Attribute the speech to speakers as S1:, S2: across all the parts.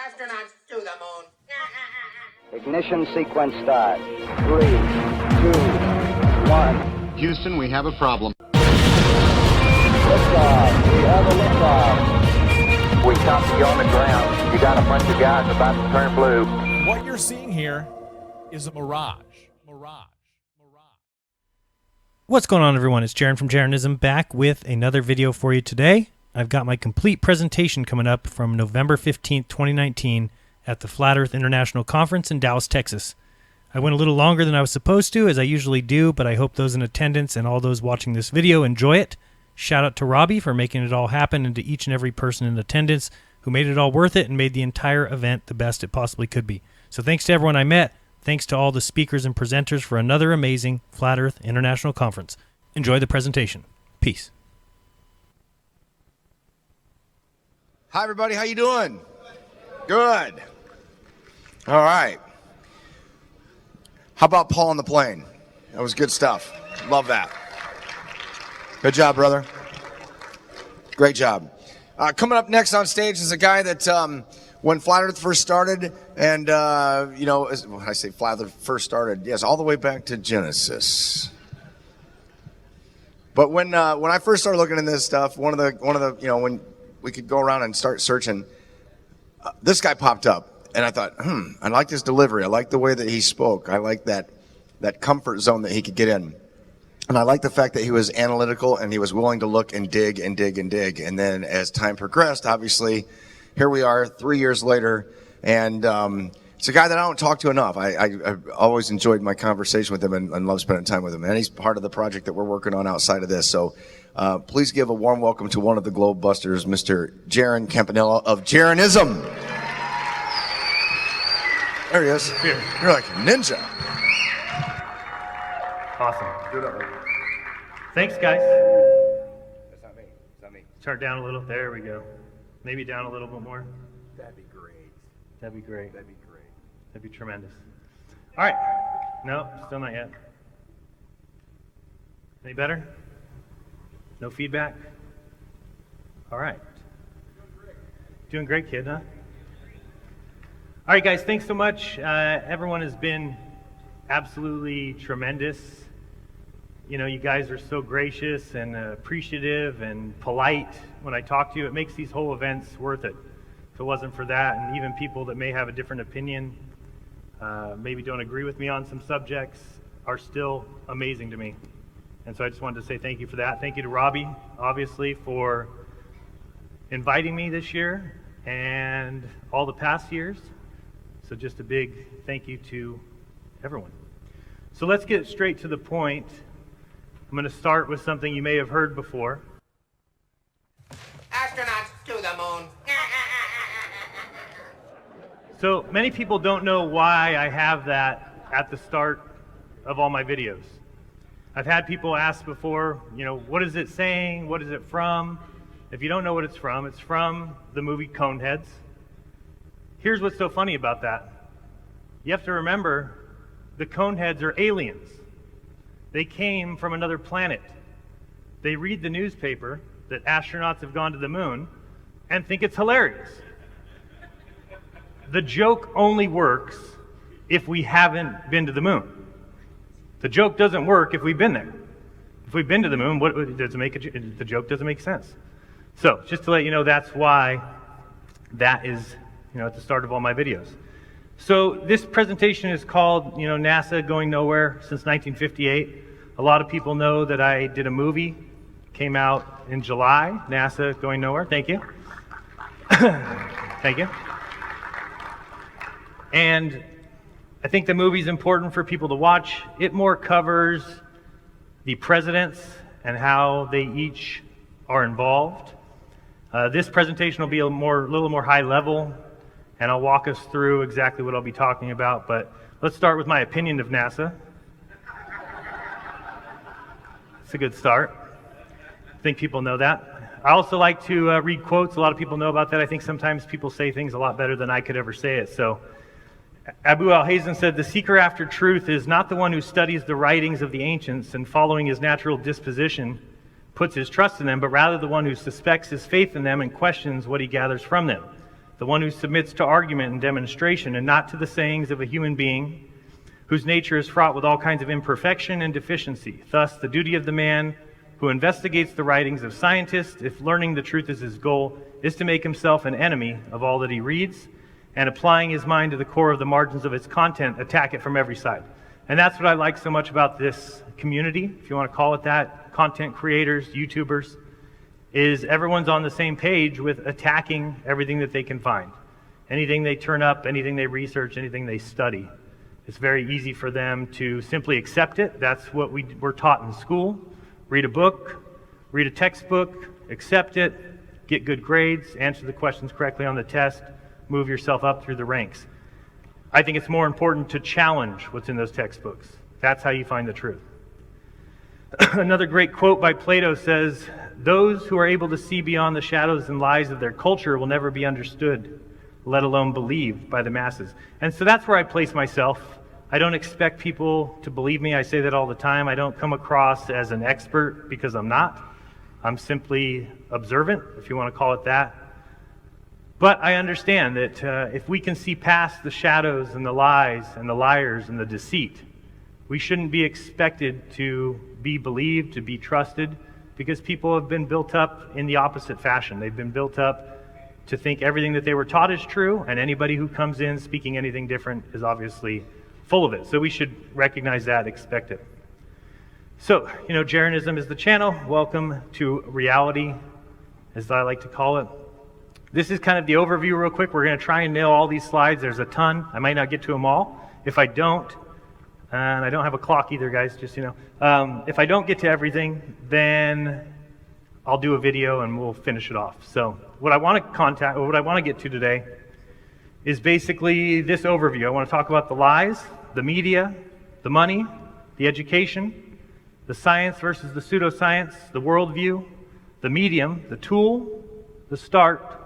S1: Astronauts to the moon.
S2: Ignition sequence start. 3, 2, 1.
S3: Houston, we have a problem.
S2: Liftoff. We have a liftoff.
S4: We copy you on the ground. You got a bunch of guys about to turn blue.
S5: What you're seeing here is a mirage.
S6: What's going on, everyone? It's Jaron from Jeranism back with another video for you today. I've got my complete presentation coming up from November 15th, 2019 at the Flat Earth International Conference in Dallas, Texas. I went a little longer than I was supposed to, as I usually do, but I hope those in attendance and all those watching this video enjoy it. Shout out to Robbie for making it all happen, and to each and every person in attendance who made it all worth it and made the entire event the best it possibly could be. So thanks to everyone I met. Thanks to all the speakers and presenters for another amazing Flat Earth International Conference. Enjoy the presentation. Peace.
S7: Hi, everybody. How you doing? Good. All right. How about Paul on the plane? That was good stuff. Love that. Good job, brother. Great job. Coming up next on stage is a guy that when Flat Earth first started, and when I say Flat Earth first started, yes, all the way back to Genesis. But when I first started looking into this stuff, one of the when we could go around and start searching, this guy popped up, and I thought, I like his delivery. I like the way that he spoke. I like that comfort zone that he could get in. And I like the fact that he was analytical and he was willing to look and dig and dig and dig. And then as time progressed, obviously, here we are 3 years later, and it's a guy that I don't talk to enough. I've always enjoyed my conversation with him and love spending time with him. And he's part of the project that we're working on outside of this. So please give a warm welcome to one of the Globe Busters, Mr. Jaron Campanella of Jeranism. There he is.
S6: Here.
S7: You're like a ninja.
S6: Awesome. Thanks, guys.
S7: That's not me. It's not me.
S6: Turn it down a little. There we go. Maybe down a little bit more.
S7: That'd be great.
S6: That'd be great.
S7: That'd be great.
S6: That'd be tremendous. All right. No, still not yet. Any better? No feedback? All right. Doing great, kid, huh? All right, guys, thanks so much. Everyone has been absolutely tremendous. You know, you guys are so gracious and appreciative and polite when I talk to you. It makes these whole events worth it. If it wasn't for that, and even people that may have a different opinion, maybe don't agree with me on some subjects, are still amazing to me. And so I just wanted to say thank you for that. Thank you to Robbie, obviously, for inviting me this year and all the past years. So just a big thank you to everyone. So let's get straight to the point. I'm going to start with something you may have heard before.
S1: Astronauts to the moon.
S6: So many people don't know why I have that at the start of all my videos. I've had people ask before, what is it saying? What is it from? If you don't know what it's from the movie Coneheads. Here's what's so funny about that. You have to remember, the Coneheads are aliens. They came from another planet. They read the newspaper that astronauts have gone to the moon and think it's hilarious. The joke only works if we haven't been to the moon. The joke doesn't work if we've been there. If we've been to the moon, the joke doesn't make sense. So, just to let you know, that's why that is, at the start of all my videos. So, this presentation is called, NASA Going Nowhere since 1958. A lot of people know that I did a movie, came out in July, NASA Going Nowhere. Thank you. Thank you. And I think the movie's important for people to watch. It more covers the presidents and how they each are involved. This presentation will be a little more high level, and I'll walk us through exactly what I'll be talking about. But let's start with my opinion of NASA. It's a good start. I think people know that. I also like to read quotes. A lot of people know about that. I think sometimes people say things a lot better than I could ever say it. So Abu al-Hazen said, "The seeker after truth is not the one who studies the writings of the ancients and following his natural disposition puts his trust in them, but rather the one who suspects his faith in them and questions what he gathers from them. the one who submits to argument and demonstration and not to the sayings of a human being whose nature is fraught with all kinds of imperfection and deficiency. Thus, the duty of the man who investigates the writings of scientists, if learning the truth is his goal, is to make himself an enemy of all that he reads, and applying his mind to the core of the margins of its content, attack it from every side. And that's what I like so much about this community, if you want to call it that, content creators, YouTubers, is everyone's on the same page with attacking everything that they can find. Anything they turn up, anything they research, anything they study. It's very easy for them to simply accept it. That's what we're taught in school. Read a book, read a textbook, accept it, get good grades, answer the questions correctly on the test, move yourself up through the ranks. I think it's more important to challenge what's in those textbooks. That's how you find the truth. Another great quote by Plato says, "Those who are able to see beyond the shadows and lies of their culture will never be understood, let alone believed by the masses." And so that's where I place myself. I don't expect people to believe me. I say that all the time. I don't come across as an expert because I'm not. I'm simply observant, if you want to call it that. But I understand that if we can see past the shadows and the lies and the liars and the deceit, we shouldn't be expected to be believed, to be trusted, because people have been built up in the opposite fashion. They've been built up to think everything that they were taught is true, and anybody who comes in speaking anything different is obviously full of it. So we should recognize that, expect it. So, Jeranism is the channel. Welcome to reality, as I like to call it. This is kind of the overview real quick. We're going to try and nail all these slides. There's a ton. I might not get to them all. If I don't, and I don't have a clock either, guys, just if I don't get to everything, then I'll do a video and we'll finish it off. So what I want to get to today is basically this overview. I want to talk about the lies, the media, the money, the education, the science versus the pseudoscience, the worldview, the medium, the tool, the start,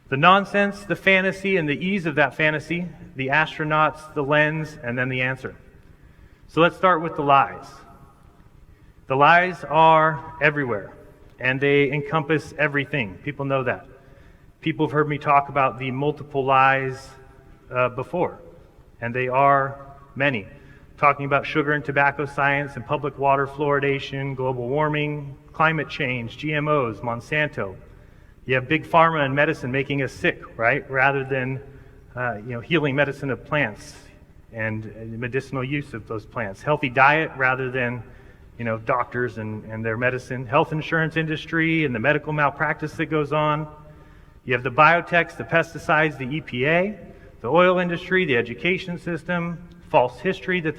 S6: the nonsense, the fantasy, and the ease of that fantasy, the astronauts, the lens, and then the answer. So let's start with the lies. The lies are everywhere, and they encompass everything. People know that. People have heard me talk about the multiple lies before, and they are many. Talking about sugar and tobacco science and public water fluoridation, global warming, climate change, GMOs, Monsanto. You have big pharma and medicine making us sick, right? Rather than healing medicine of plants and medicinal use of those plants. Healthy diet rather than doctors and their medicine. Health insurance industry and the medical malpractice that goes on. You have the biotechs, the pesticides, the EPA, the oil industry, the education system, false history that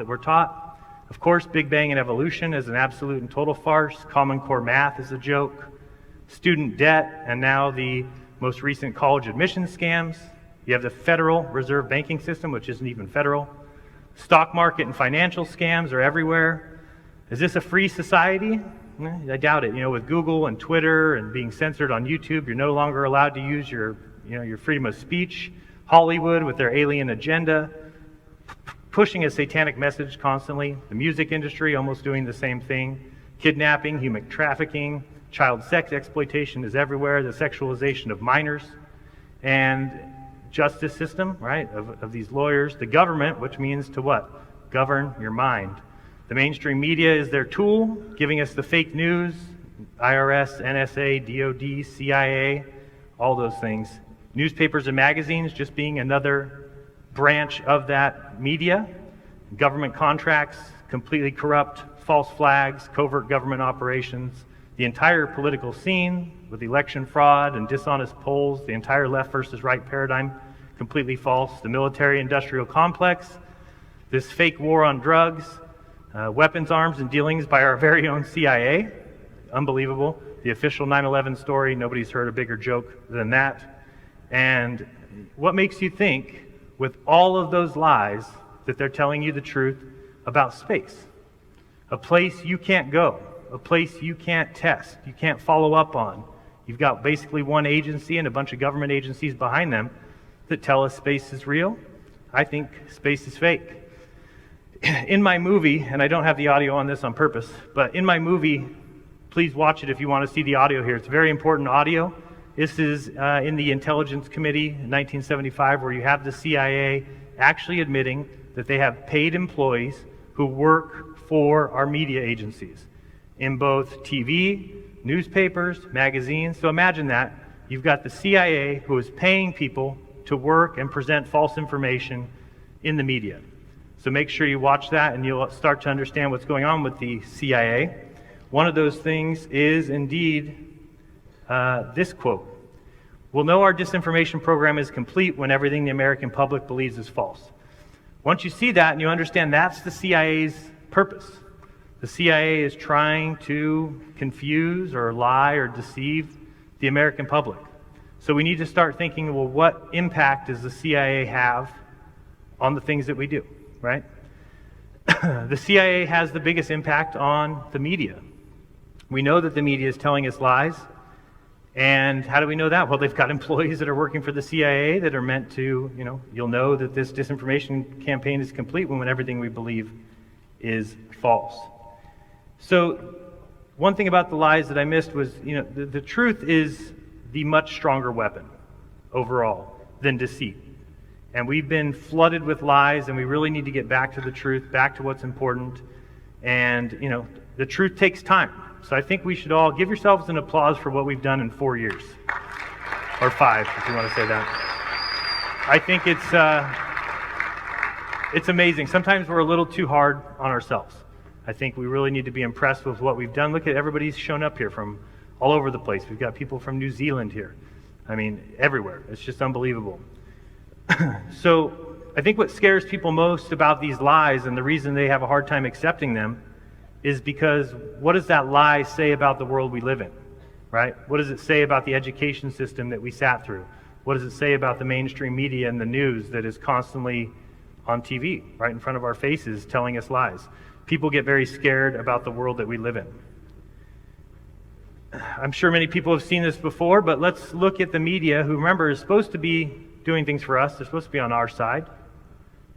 S6: we're taught. Of course, Big Bang and evolution is an absolute and total farce. Common Core math is a joke. Student debt, and now the most recent college admission scams. You have the Federal Reserve banking system, which isn't even federal. Stock market and financial scams are everywhere. Is this a free society? I doubt it. With Google and Twitter and being censored on YouTube, you're no longer allowed to use your freedom of speech. Hollywood with their alien agenda, pushing a satanic message constantly. The music industry almost doing the same thing. Kidnapping, human trafficking, child sex exploitation is everywhere. The sexualization of minors, and justice system, right, of these lawyers. The government, which means to what? Govern your mind. The mainstream media is their tool, giving us the fake news, IRS, NSA, DOD, CIA, all those things. Newspapers and magazines just being another branch of that media. Government contracts, completely corrupt, false flags, covert government operations. The entire political scene with election fraud and dishonest polls, the entire left versus right paradigm, completely false. The military-industrial complex, this fake war on drugs, weapons, arms, and dealings by our very own CIA, unbelievable. The official 9/11 story, nobody's heard a bigger joke than that. And what makes you think, with all of those lies, that they're telling you the truth about space? A place you can't go, a place you can't test, you can't follow up on. You've got basically one agency and a bunch of government agencies behind them that tell us space is real. I think space is fake. In my movie, and I don't have the audio on this on purpose, but in my movie, please watch it if you want to see the audio here. It's very important audio. This is in the Intelligence Committee in 1975, where you have the CIA actually admitting that they have paid employees who work for our media agencies in both TV, newspapers, magazines. So imagine that. You've got the CIA who is paying people to work and present false information in the media. So make sure you watch that and you'll start to understand what's going on with the CIA. One of those things is indeed this quote: "We'll know our disinformation program is complete when everything the American public believes is false." Once you see that and you understand that's the CIA's purpose, the CIA is trying to confuse or lie or deceive the American public. So we need to start thinking, well, what impact does the CIA have on the things that we do, right? The CIA has the biggest impact on the media. We know that the media is telling us lies. And how do we know that? Well, they've got employees that are working for the CIA that are meant to, you'll know that this disinformation campaign is complete when everything we believe is false. So one thing about the lies that I missed was, the truth is the much stronger weapon overall than deceit. And we've been flooded with lies, and we really need to get back to the truth, back to what's important. And, the truth takes time. So I think we should all give yourselves an applause for what we've done in 4 years. Or 5, if you want to say that. I think it's amazing. Sometimes we're a little too hard on ourselves. I think we really need to be impressed with what we've done. Look at everybody's shown up here from all over the place. We've got people from New Zealand here. I mean, everywhere. It's just unbelievable. So I think what scares people most about these lies, and the reason they have a hard time accepting them, is because what does that lie say about the world we live in, right? What does it say about the education system that we sat through? What does it say about the mainstream media and the news that is constantly on TV, right in front of our faces, telling us lies? People get very scared about the world that we live in. I'm sure many people have seen this before, but let's look at the media, who, remember, is supposed to be doing things for us. They're supposed to be on our side.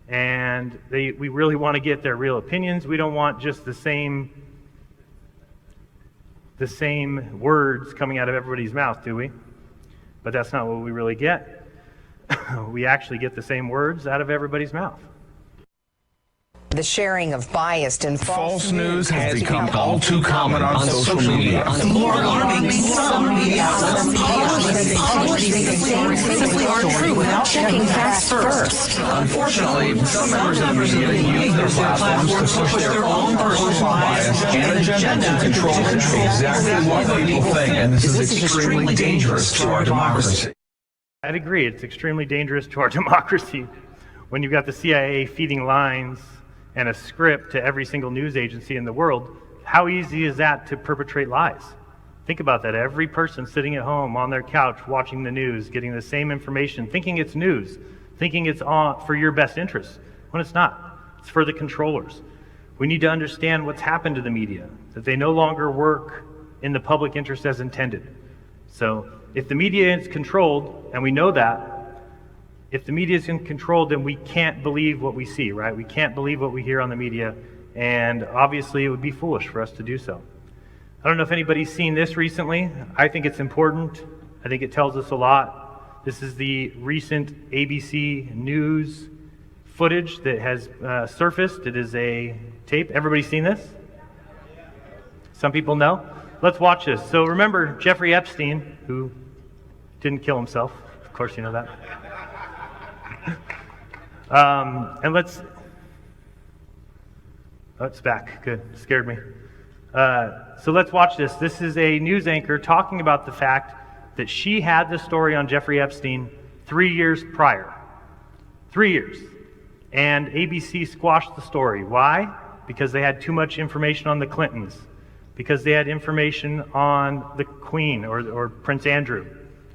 S6: And we really want to get their real opinions. We don't want just the same words coming out of everybody's mouth, do we? But that's not what we really get. We actually get the same words out of everybody's mouth.
S3: The sharing of biased and false news
S8: has become all too common on social media.
S3: More alarming, some media outlets simply aren't true without checking facts first.
S8: Unfortunately, some members of the media use their platforms to push their own personal bias and agenda to control exactly what people think, and this is extremely dangerous to our democracy.
S6: I'd agree. It's extremely dangerous to our democracy when you've got the CIA feeding lines and a script to every single news agency in the world. How easy is that to perpetrate lies? Think about that. Every person sitting at home on their couch watching the news, getting the same information, thinking it's news, thinking it's on for your best interests, when it's not. It's for the controllers. We need to understand what's happened to the media, that they no longer work in the public interest as intended. So if the media is controlled, and we know that, if the media is in control, then we can't believe what we see, right? We can't believe what we hear on the media, and obviously it would be foolish for us to do so. I don't know if anybody's seen this recently. I think it's important. I think it tells us a lot. This is the recent ABC News footage that has surfaced. It is a tape. Everybody seen this? Some people know. Let's watch this. So remember Jeffrey Epstein, who didn't kill himself. Of course you know that. And let's, oh, it's back. Good. Scared me. So let's watch this. This is a news anchor talking about the fact that she had the story on Jeffrey Epstein 3 years prior. 3 years. And ABC squashed the story. Why? Because they had too much information on the Clintons. Because they had information on the Queen or Prince Andrew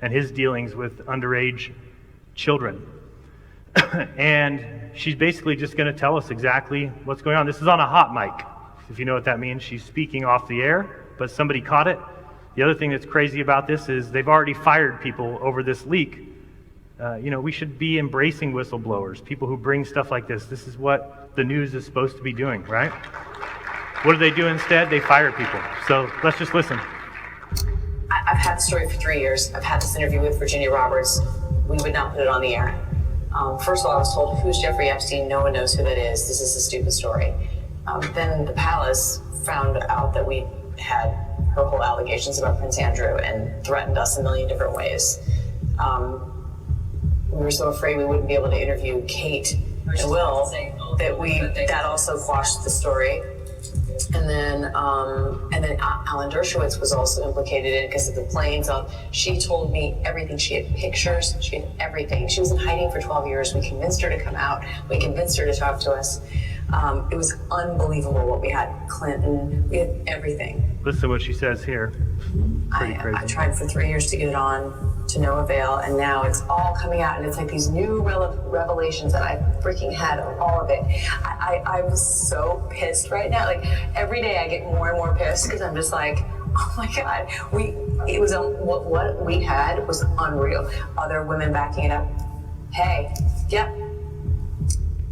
S6: and his dealings with underage children. And she's basically just going to tell us exactly what's going on. This is on a hot mic, if you know what that means. She's speaking off the air, but somebody caught it. The other thing that's crazy about this is they've already fired people over this leak. We should be embracing whistleblowers, people who bring stuff like this. This is what the news is supposed to be doing, right? What do they do instead? They fire people. So let's just listen.
S9: I've had the story for 3 years. I've had this interview with Virginia Roberts. We would not put it on the air. First of all, I was told, who's Jeffrey Epstein? No one knows who that is. This is a stupid story. Then the palace found out that we had her whole allegations about Prince Andrew and threatened us a million different ways. We were so afraid we wouldn't be able to interview Kate and Will that also quashed the story. And then Alan Dershowitz was also implicated in it because of the planes. She told me everything. She had pictures. She had everything. She was in hiding for 12 years. We convinced her to come out. We convinced her to talk to us. It was unbelievable what we had. Clinton, we had everything.
S6: Listen to what she says here. Pretty crazy.
S9: I tried for 3 years to get it on, to no avail, and now it's all coming out, and it's like these new revelations, and I freaking had all of it. I was so pissed right now. Like, every day I get more and more pissed because I'm just like, oh my God, what we had was unreal. Other women backing it up. Hey, yep.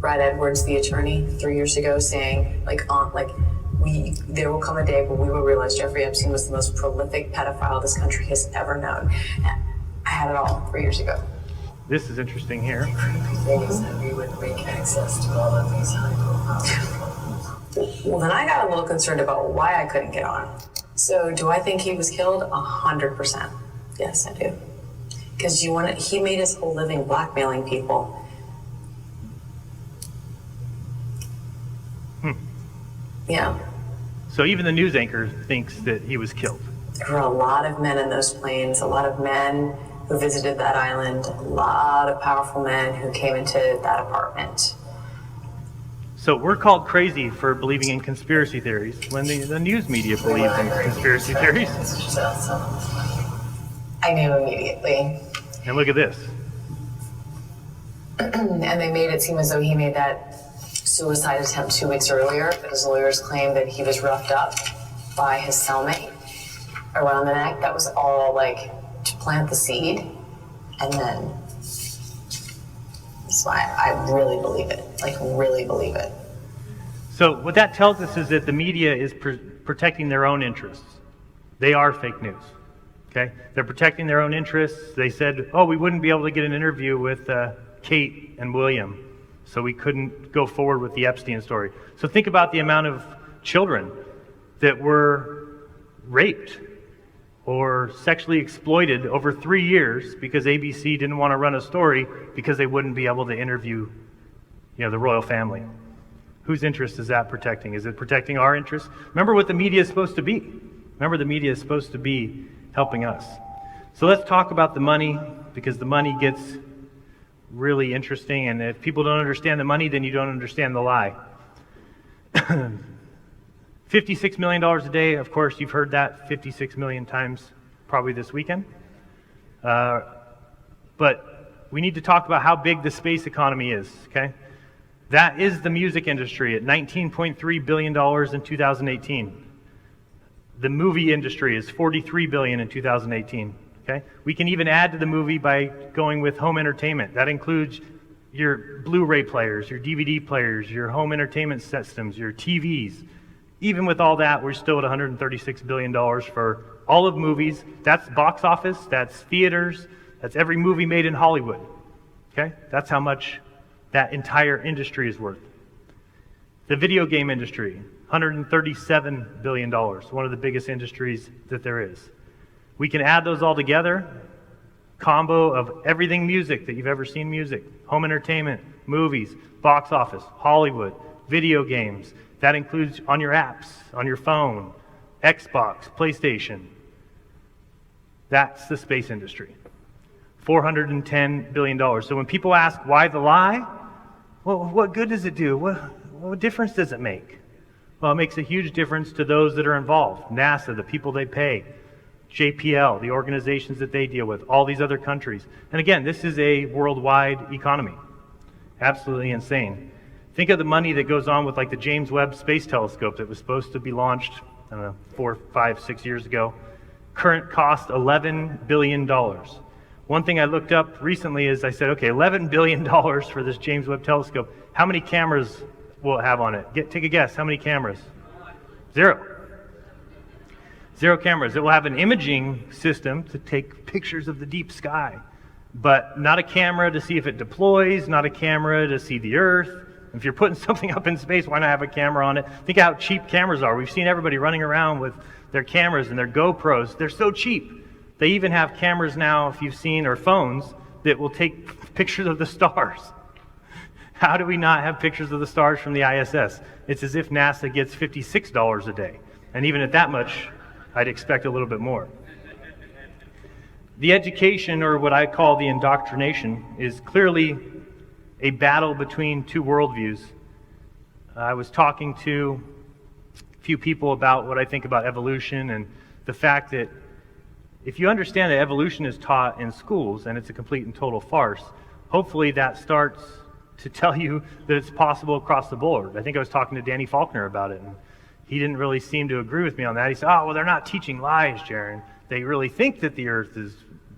S9: Brad Edwards, the attorney, 3 years ago, saying, there will come a day when we will realize Jeffrey Epstein was the most prolific pedophile this country has ever known. I had it all 3 years ago.
S6: This is interesting here.
S9: We would make access to all of these high-profile. Well, then I got a little concerned about why I couldn't get on. So, do I think he was killed? 100%. Yes, I do. Because he made his whole living blackmailing people. Yeah.
S6: So even the news anchor thinks that he was killed.
S9: There were a lot of men in those planes, a lot of men who visited that island, a lot of powerful men who came into that apartment.
S6: So we're called crazy for believing in conspiracy theories when the news media believes in conspiracy theories.
S9: I knew immediately.
S6: And look at this.
S9: And they made it seem as though he made that suicide attempt 2 weeks earlier, but his lawyers claimed that he was roughed up by his cellmate around the neck. That was all like to plant the seed, and then that's why I really believe it, really believe it.
S6: So what that tells us is that the media is protecting their own interests. They are fake news, okay? They're protecting their own interests. They said, oh, we wouldn't be able to get an interview with Kate and William, so we couldn't go forward with the Epstein story. So think about the amount of children that were raped or sexually exploited over 3 years because ABC didn't want to run a story because they wouldn't be able to interview, the royal family. Whose interest is that protecting? Is it protecting our interests? Remember what the media is supposed to be. Remember, the media is supposed to be helping us. So let's talk about the money, because the money gets really interesting, and if people don't understand the money, then you don't understand the lie. $56 million a day, of course, you've heard that 56 million times probably this weekend. But we need to talk about how big the space economy is, okay? That is the music industry at $19.3 billion in 2018. The movie industry is $43 billion in 2018. Okay? We can even add to the movie by going with home entertainment. That includes your Blu-ray players, your DVD players, your home entertainment systems, your TVs. Even with all that, we're still at $136 billion for all of movies. That's box office, that's theaters, that's every movie made in Hollywood. Okay? That's how much that entire industry is worth. The video game industry, $137 billion, one of the biggest industries that there is. We can add those all together, combo of everything music that you've ever seen music, home entertainment, movies, box office, Hollywood, video games. That includes on your apps, on your phone, Xbox, PlayStation. That's the space industry. $410 billion. So when people ask why the lie, well, what good does it do? What difference does it make? Well, it makes a huge difference to those that are involved. NASA, the people they pay. JPL, the organizations that they deal with, all these other countries. And again, this is a worldwide economy. Absolutely insane. Think of the money that goes on with like the James Webb Space Telescope that was supposed to be launched, 4, 5, 6 years ago. Current cost, $11 billion. One thing I looked up recently is I said, okay, $11 billion for this James Webb Telescope. How many cameras will it have on it? Take a guess, how many cameras? 0. 0 cameras. It will have an imaging system to take pictures of the deep sky, but not a camera to see if it deploys, not a camera to see the Earth. If you're putting something up in space, why not have a camera on it? Think how cheap cameras are. We've seen everybody running around with their cameras and their GoPros. They're so cheap. They even have cameras now, if you've seen, or phones, that will take pictures of the stars. How do we not have pictures of the stars from the ISS? It's as if NASA gets $56 a day. And even at that much, I'd expect a little bit more. The education, or what I call the indoctrination, is clearly a battle between two worldviews. I was talking to a few people about what I think about evolution and the fact that if you understand that evolution is taught in schools and it's a complete and total farce, hopefully that starts to tell you that it's possible across the board. I think I was talking to Danny Faulkner about it, and he didn't really seem to agree with me on that. He said, oh, well, they're not teaching lies, Jaron. They really think that the Earth is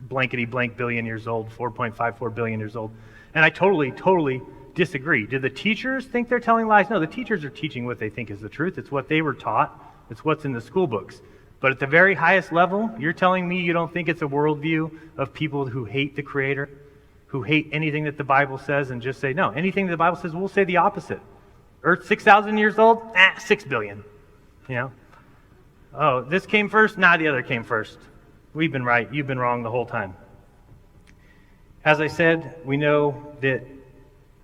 S6: blankety blank billion years old, 4.54 billion years old. And I totally disagree. Do the teachers think they're telling lies? No, the teachers are teaching what they think is the truth. It's what they were taught. It's what's in the school books. But at the very highest level, you're telling me you don't think it's a worldview of people who hate the Creator, who hate anything that the Bible says and just say, no, anything that the Bible says, we'll say the opposite. Earth 6,000 years old? 6 billion. You know? Oh, this came first? Nah, the other came first. We've been right. You've been wrong the whole time. As I said, we know that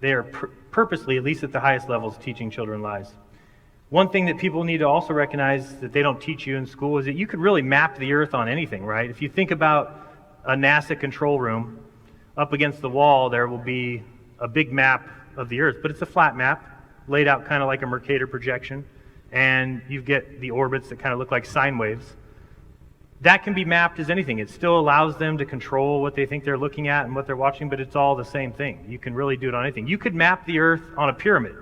S6: they are purposely, at least at the highest levels, teaching children lies. One thing that people need to also recognize that they don't teach you in school is that you could really map the Earth on anything, right? If you think about a NASA control room, up against the wall there will be a big map of the Earth, but it's a flat map, laid out kind of like a Mercator projection, and you get the orbits that kind of look like sine waves. That can be mapped as anything. It still allows them to control what they think they're looking at and what they're watching, but it's all the same thing. You can really do it on anything. You could map the Earth on a pyramid,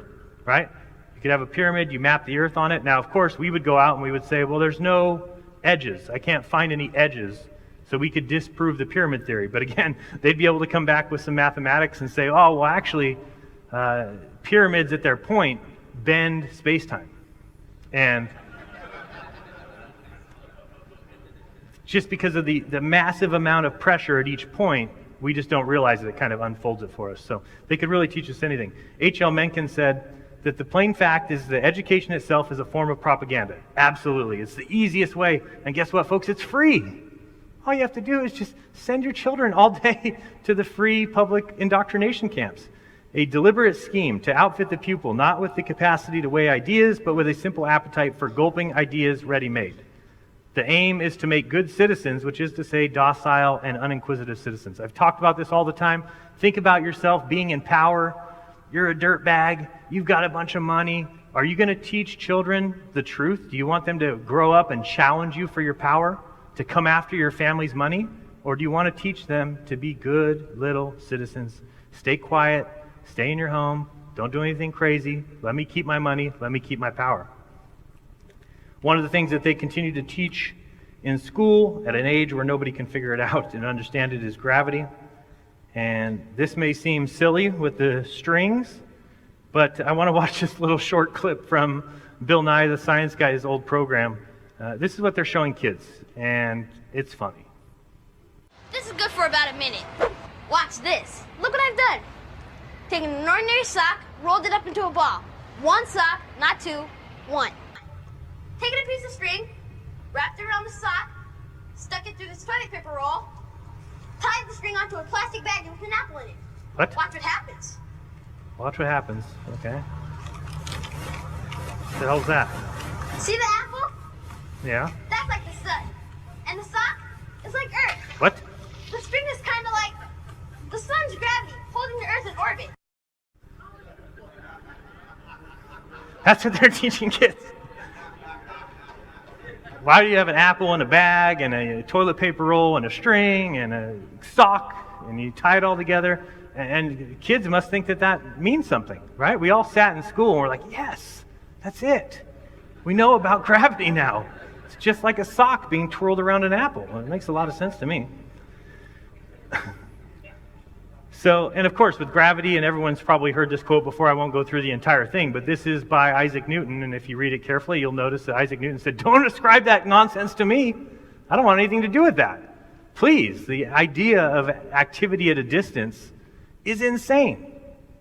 S6: right? You could have a pyramid, you map the Earth on it. Now, of course, we would go out and we would say, well, there's no edges. I can't find any edges, so we could disprove the pyramid theory. But again, they'd be able to come back with some mathematics and say, oh, well, actually, pyramids at their point bend space-time. And just because of the massive amount of pressure at each point, we just don't realize it. It kind of unfolds it for us. So they could really teach us anything. H.L. Mencken said that the plain fact is that education itself is a form of propaganda. Absolutely. It's the easiest way. And guess what, folks? It's free. All you have to do is just send your children all day to the free public indoctrination camps. A deliberate scheme to outfit the pupil, not with the capacity to weigh ideas, but with a simple appetite for gulping ideas ready-made. The aim is to make good citizens, which is to say docile and uninquisitive citizens. I've talked about this all the time. Think about yourself being in power. You're a dirtbag. You've got a bunch of money. Are you going to teach children the truth? Do you want them to grow up and challenge you for your power, to come after your family's money? Or do you want to teach them to be good little citizens? Stay quiet. Stay in your home. Don't do anything crazy. Let me keep my money. Let me keep my power. One of the things that they continue to teach in school at an age where nobody can figure it out and understand it is gravity. And this may seem silly with the strings, but I want to watch this little short clip from Bill Nye the Science Guy's old program. This is what they're showing kids, and it's funny.
S10: This is good for about a minute. Watch this. Look what I've done. Taken an ordinary sock, rolled it up into a ball. One sock, not two, one. Taken a piece of string, wrapped it around the sock, stuck it through this toilet paper roll, tied the string onto a plastic bag with an apple in it.
S6: What?
S10: Watch what happens.
S6: Watch what happens. Okay. What the hell's that?
S10: See the apple?
S6: Yeah.
S10: That's like the sun. And the sock is like Earth.
S6: What?
S10: The string is kind of like the sun's gravity, holding the Earth in orbit.
S6: That's what they're teaching kids. Why do you have an apple in a bag and a toilet paper roll and a string and a sock and you tie it all together? And kids must think that that means something, right? We all sat in school and we're like, yes, that's it. We know about gravity now. It's just like a sock being twirled around an apple. Well, it makes a lot of sense to me. So, and of course, with gravity, and everyone's probably heard this quote before, I won't go through the entire thing, but this is by Isaac Newton, and if you read it carefully, you'll notice that Isaac Newton said, don't ascribe that nonsense to me. I don't want anything to do with that. Please, the idea of activity at a distance is insane.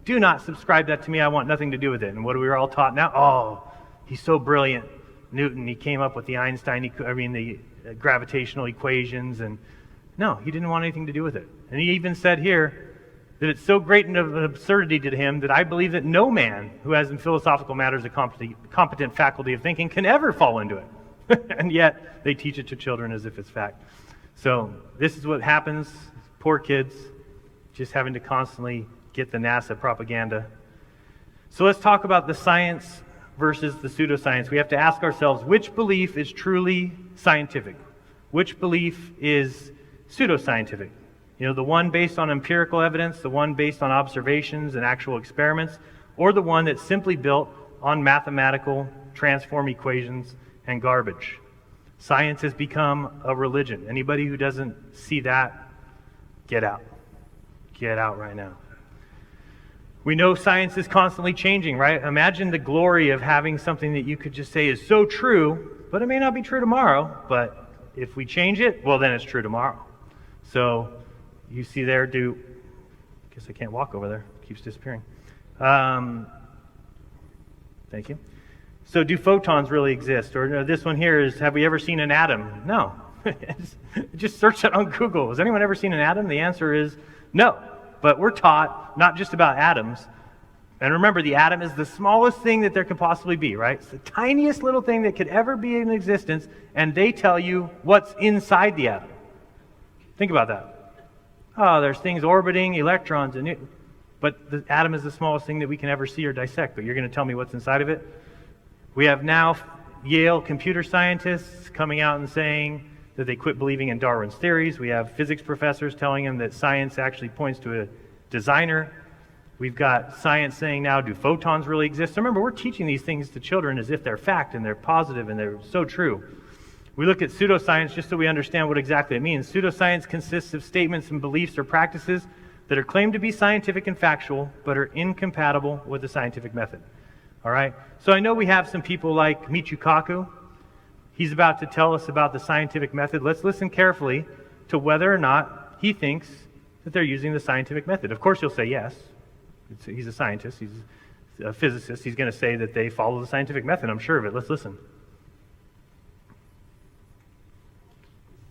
S6: Do not subscribe that to me. I want nothing to do with it. And what do we all taught now? Oh, he's so brilliant. Newton, he came up with the the gravitational equations, and no, he didn't want anything to do with it. And he even said here that it's so great an absurdity to him that I believe that no man who has in philosophical matters a competent faculty of thinking can ever fall into it. And yet they teach it to children as if it's fact. So this is what happens. Poor kids just having to constantly get the NASA propaganda. So let's talk about the science versus the pseudoscience. We have to ask ourselves, which belief is truly scientific? Which belief is pseudoscientific? You know, the one based on empirical evidence, the one based on observations and actual experiments, or the one that's simply built on mathematical transform equations and garbage. Science has become a religion. Anybody who doesn't see that, get out. Get out right now. We know science is constantly changing, right? Imagine the glory of having something that you could just say is so true, but it may not be true tomorrow. But if we change it, well, then it's true tomorrow. So you see there, I guess I can't walk over there. It keeps disappearing. Thank you. So do photons really exist? Or this one here is, have we ever seen an atom? No. Just search that on Google. Has anyone ever seen an atom? The answer is no. But we're taught not just about atoms. And remember, the atom is the smallest thing that there could possibly be, right? It's the tiniest little thing that could ever be in existence, and they tell you what's inside the atom. Think about that. Oh, there's things orbiting, electrons, but the atom is the smallest thing that we can ever see or dissect. But you're going to tell me what's inside of it? We have now Yale computer scientists coming out and saying that they quit believing in Darwin's theories. We have physics professors telling them that science actually points to a designer. We've got science saying now, do photons really exist? So remember, we're teaching these things to children as if they're fact and they're positive and they're so true. We look at pseudoscience just so we understand what exactly it means. Pseudoscience consists of statements and beliefs or practices that are claimed to be scientific and factual, but are incompatible with the scientific method. All right? So I know we have some people like Michio Kaku. He's about to tell us about the scientific method. Let's listen carefully to whether or not he thinks that they're using the scientific method. Of course, he'll say yes. He's a scientist. He's a physicist. He's going to say that they follow the scientific method. I'm sure of it. Let's listen.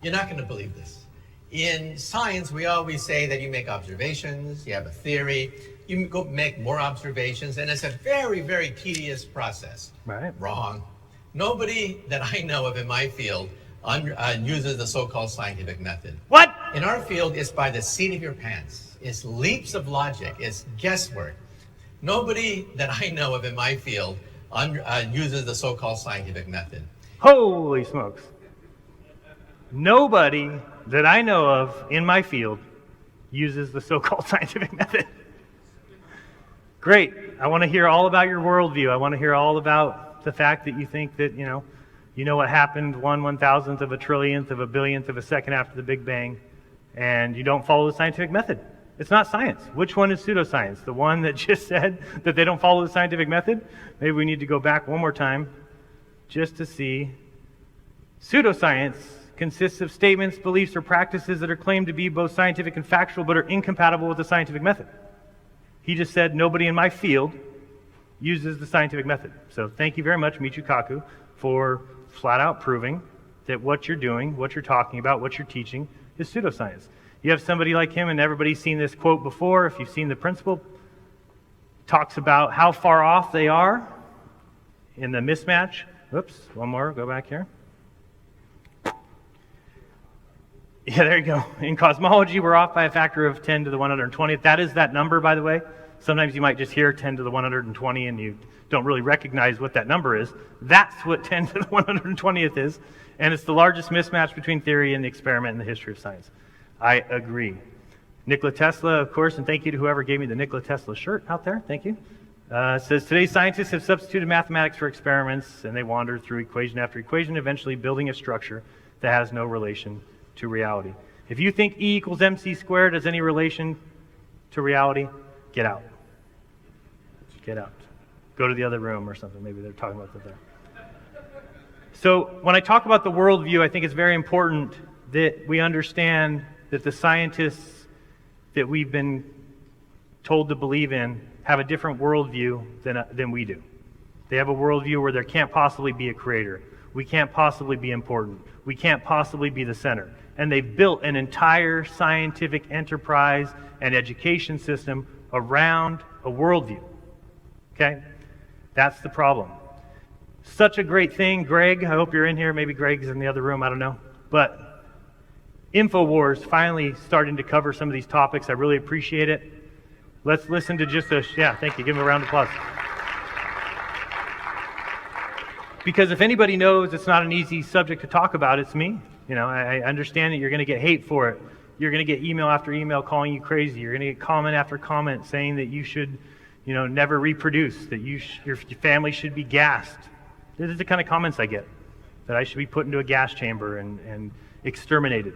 S1: You're not going to believe this. In science, we always say that you make observations, you have a theory, you go make more observations, and it's a very, very tedious process.
S6: Right.
S1: Wrong. Nobody that I know of in my field uses the so-called scientific method.
S6: What?
S1: In our field, it's by the seat of your pants. It's leaps of logic. It's guesswork. Nobody that I know of in my field uses the so-called scientific method.
S6: Holy smokes. Nobody that I know of in my field uses the so-called scientific method. Great. I want to hear all about your worldview. I want to hear all about the fact that you think that, you know what happened 1/1000th of a trillionth of a billionth of a second after the Big Bang, and you don't follow the scientific method. It's not science. Which one is pseudoscience? The one that just said that they don't follow the scientific method? Maybe we need to go back one more time just to see. Pseudoscience consists of statements, beliefs, or practices that are claimed to be both scientific and factual, but are incompatible with the scientific method. He just said nobody in my field uses the scientific method. So thank you very much, Michio Kaku, for flat out proving that what you're doing, what you're talking about, what you're teaching is pseudoscience. You have somebody like him, and everybody's seen this quote before. If you've seen the principle, talks about how far off they are in the mismatch. Oops, one more, go back here. Yeah, there you go. In cosmology, we're off by a factor of 10 to the 120th. That is that number, by the way. Sometimes you might just hear 10 to the 120 and you don't really recognize what that number is. That's what 10 to the 120th is. And it's the largest mismatch between theory and the experiment in the history of science. I agree. Nikola Tesla, of course, and thank you to whoever gave me the Nikola Tesla shirt out there. Thank you. Says, today's scientists have substituted mathematics for experiments, and they wander through equation after equation, eventually building a structure that has no relation to reality. If you think E equals mc squared has any relation to reality, get out. Get out. Go to the other room or something. Maybe they're talking about that there. So when I talk about the worldview, I think it's very important that we understand that the scientists that we've been told to believe in have a different worldview than we do. They have a worldview where there can't possibly be a creator. We can't possibly be important. We can't possibly be the center. And they've built an entire scientific enterprise and education system around a worldview. Okay? That's the problem. Such a great thing, Greg. I hope you're in here. Maybe Greg's in the other room. I don't know. But InfoWars finally starting to cover some of these topics. I really appreciate it. Let's listen to just thank you. Give him a round of applause. Because if anybody knows it's not an easy subject to talk about, it's me. You know, I understand that you're going to get hate for it. You're going to get email after email calling you crazy. You're going to get comment after comment saying that you should, never reproduce, that your family should be gassed. These are the kind of comments I get, that I should be put into a gas chamber and exterminated.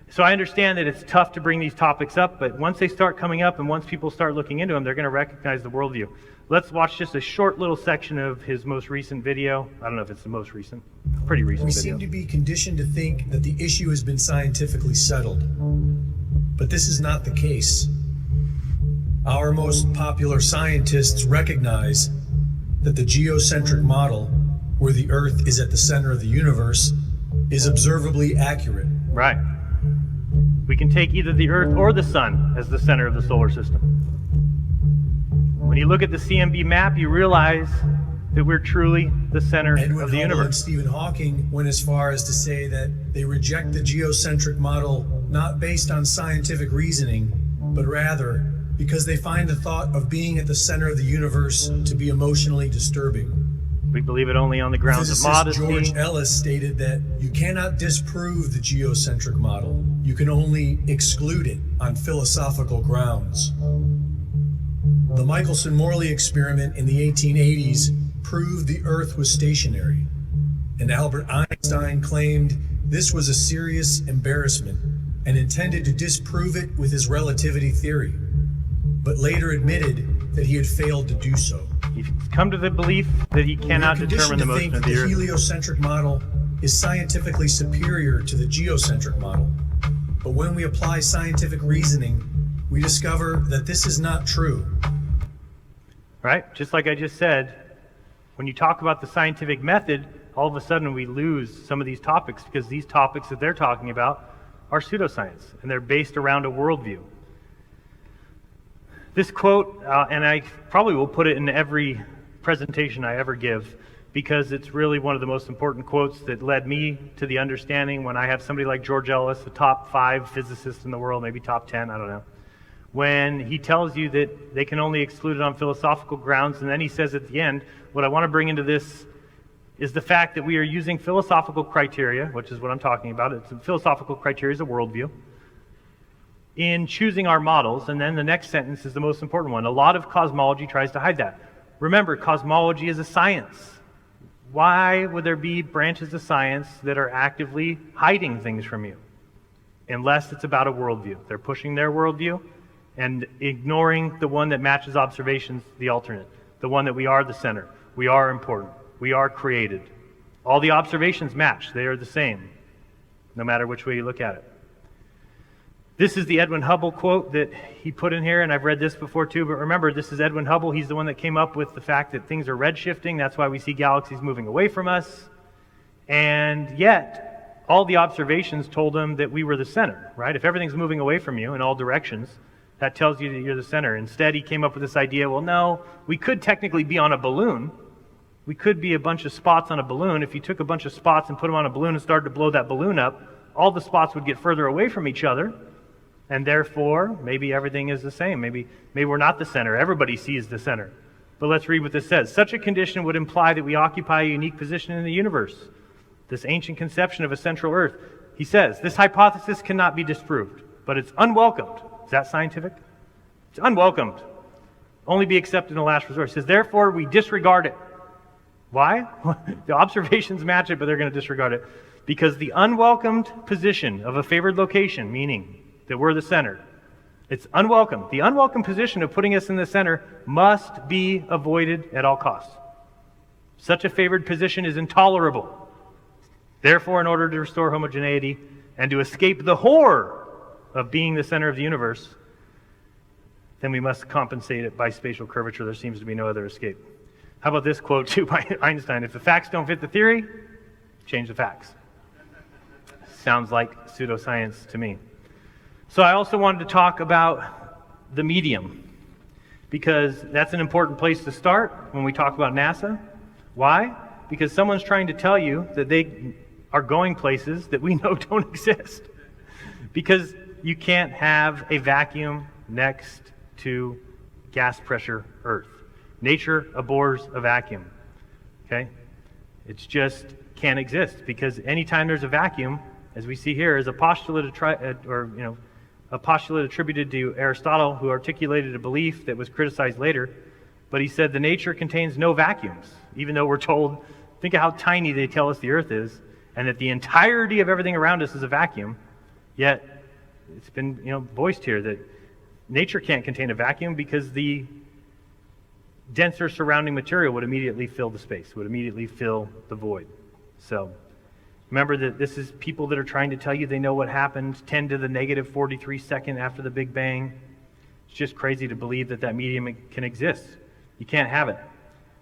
S6: So I understand that it's tough to bring these topics up, but once they start coming up and once people start looking into them, they're going to recognize the worldview. Let's watch just a short little section of his most recent video. I don't know if it's the most recent, pretty recent
S11: video. We
S6: video.
S11: seem to be conditioned to think that the issue has been scientifically settled, but this is not the case. Our most popular scientists recognize that the geocentric model, where the Earth is at the center of the universe, is observably accurate.
S6: Right. We can take either the Earth or the Sun as the center of the solar system. When you look at the CMB map, you realize that we're truly the center of the universe.
S11: And Stephen Hawking went as far as to say that they reject the geocentric model not based on scientific reasoning, but rather because they find the thought of being at the center of the universe to be emotionally disturbing.
S6: We believe it only on the grounds of modesty.
S11: George Ellis stated that you cannot disprove the geocentric model. You can only exclude it on philosophical grounds. The Michelson-Morley experiment in the 1880s proved the Earth was stationary, and Albert Einstein claimed this was a serious embarrassment and intended to disprove it with his relativity theory, but later admitted that he had failed to do so.
S6: He's come to the belief that he cannot determine the motion of the Earth.
S11: The heliocentric model is scientifically superior to the geocentric model. But when we apply scientific reasoning, we discover that this is not true.
S6: Right? Just like I just said, when you talk about the scientific method, all of a sudden we lose some of these topics because these topics that they're talking about are pseudoscience, and they're based around a worldview. This quote, and I probably will put it in every presentation I ever give, because it's really one of the most important quotes that led me to the understanding when I have somebody like George Ellis, the top 5 physicists in the world, maybe top 10, I don't know, when he tells you that they can only exclude it on philosophical grounds, and then he says at the end, what I want to bring into this is the fact that we are using philosophical criteria, which is what I'm talking about. It's a philosophical criteria is a worldview, in choosing our models, and then the next sentence is the most important one. A lot of cosmology tries to hide that. Remember, cosmology is a science. Why would there be branches of science that are actively hiding things from you? Unless it's about a worldview. They're pushing their worldview and ignoring the one that matches observations, the alternate. The one that we are the center. We are important. We are created. All the observations match. They are the same, no matter which way you look at it. This is the Edwin Hubble quote that he put in here, and I've read this before too, but remember, this is Edwin Hubble. He's the one that came up with the fact that things are redshifting. That's why we see galaxies moving away from us. And yet, all the observations told him that we were the center, right? If everything's moving away from you in all directions, that tells you that you're the center. Instead, he came up with this idea, well, no, we could technically be on a balloon. We could be a bunch of spots on a balloon. If you took a bunch of spots and put them on a balloon and started to blow that balloon up, all the spots would get further away from each other. And therefore, maybe everything is the same. Maybe we're not the center. Everybody sees the center. But let's read what this says. Such a condition would imply that we occupy a unique position in the universe. This ancient conception of a central Earth. He says, this hypothesis cannot be disproved, but it's unwelcomed. Is that scientific? It's unwelcomed. Only be accepted in the last resort. He says, therefore, we disregard it. Why? The observations match it, but they're going to disregard it. Because the unwelcomed position of a favored location, meaning that we're the center, It's unwelcome. The unwelcome position of putting us in the center must be avoided at all costs. Such a favored position is intolerable. Therefore, in order to restore homogeneity and to escape the horror of being the center of the universe, then we must compensate it by spatial curvature. There seems to be no other escape. How about this quote too by Einstein? If the facts don't fit the theory, change the facts. Sounds like pseudoscience to me. So I also wanted to talk about the medium, because that's an important place to start when we talk about NASA. Why? Because someone's trying to tell you that they are going places that we know don't exist. Because you can't have a vacuum next to gas pressure Earth. Nature abhors a vacuum. Okay? It's just can't exist, because anytime there's a vacuum, as we see here, is a postulate a postulate attributed to Aristotle, who articulated a belief that was criticized later. But he said the nature contains no vacuums, even though we're told, think of how tiny they tell us the Earth is, and that the entirety of everything around us is a vacuum. Yet it's been voiced here that nature can't contain a vacuum, because the denser surrounding material would immediately fill the space, would immediately fill the void. So remember that this is people that are trying to tell you they know what happened 10 to the negative 43 second after the Big Bang. It's just crazy to believe that that medium can exist. You can't have it.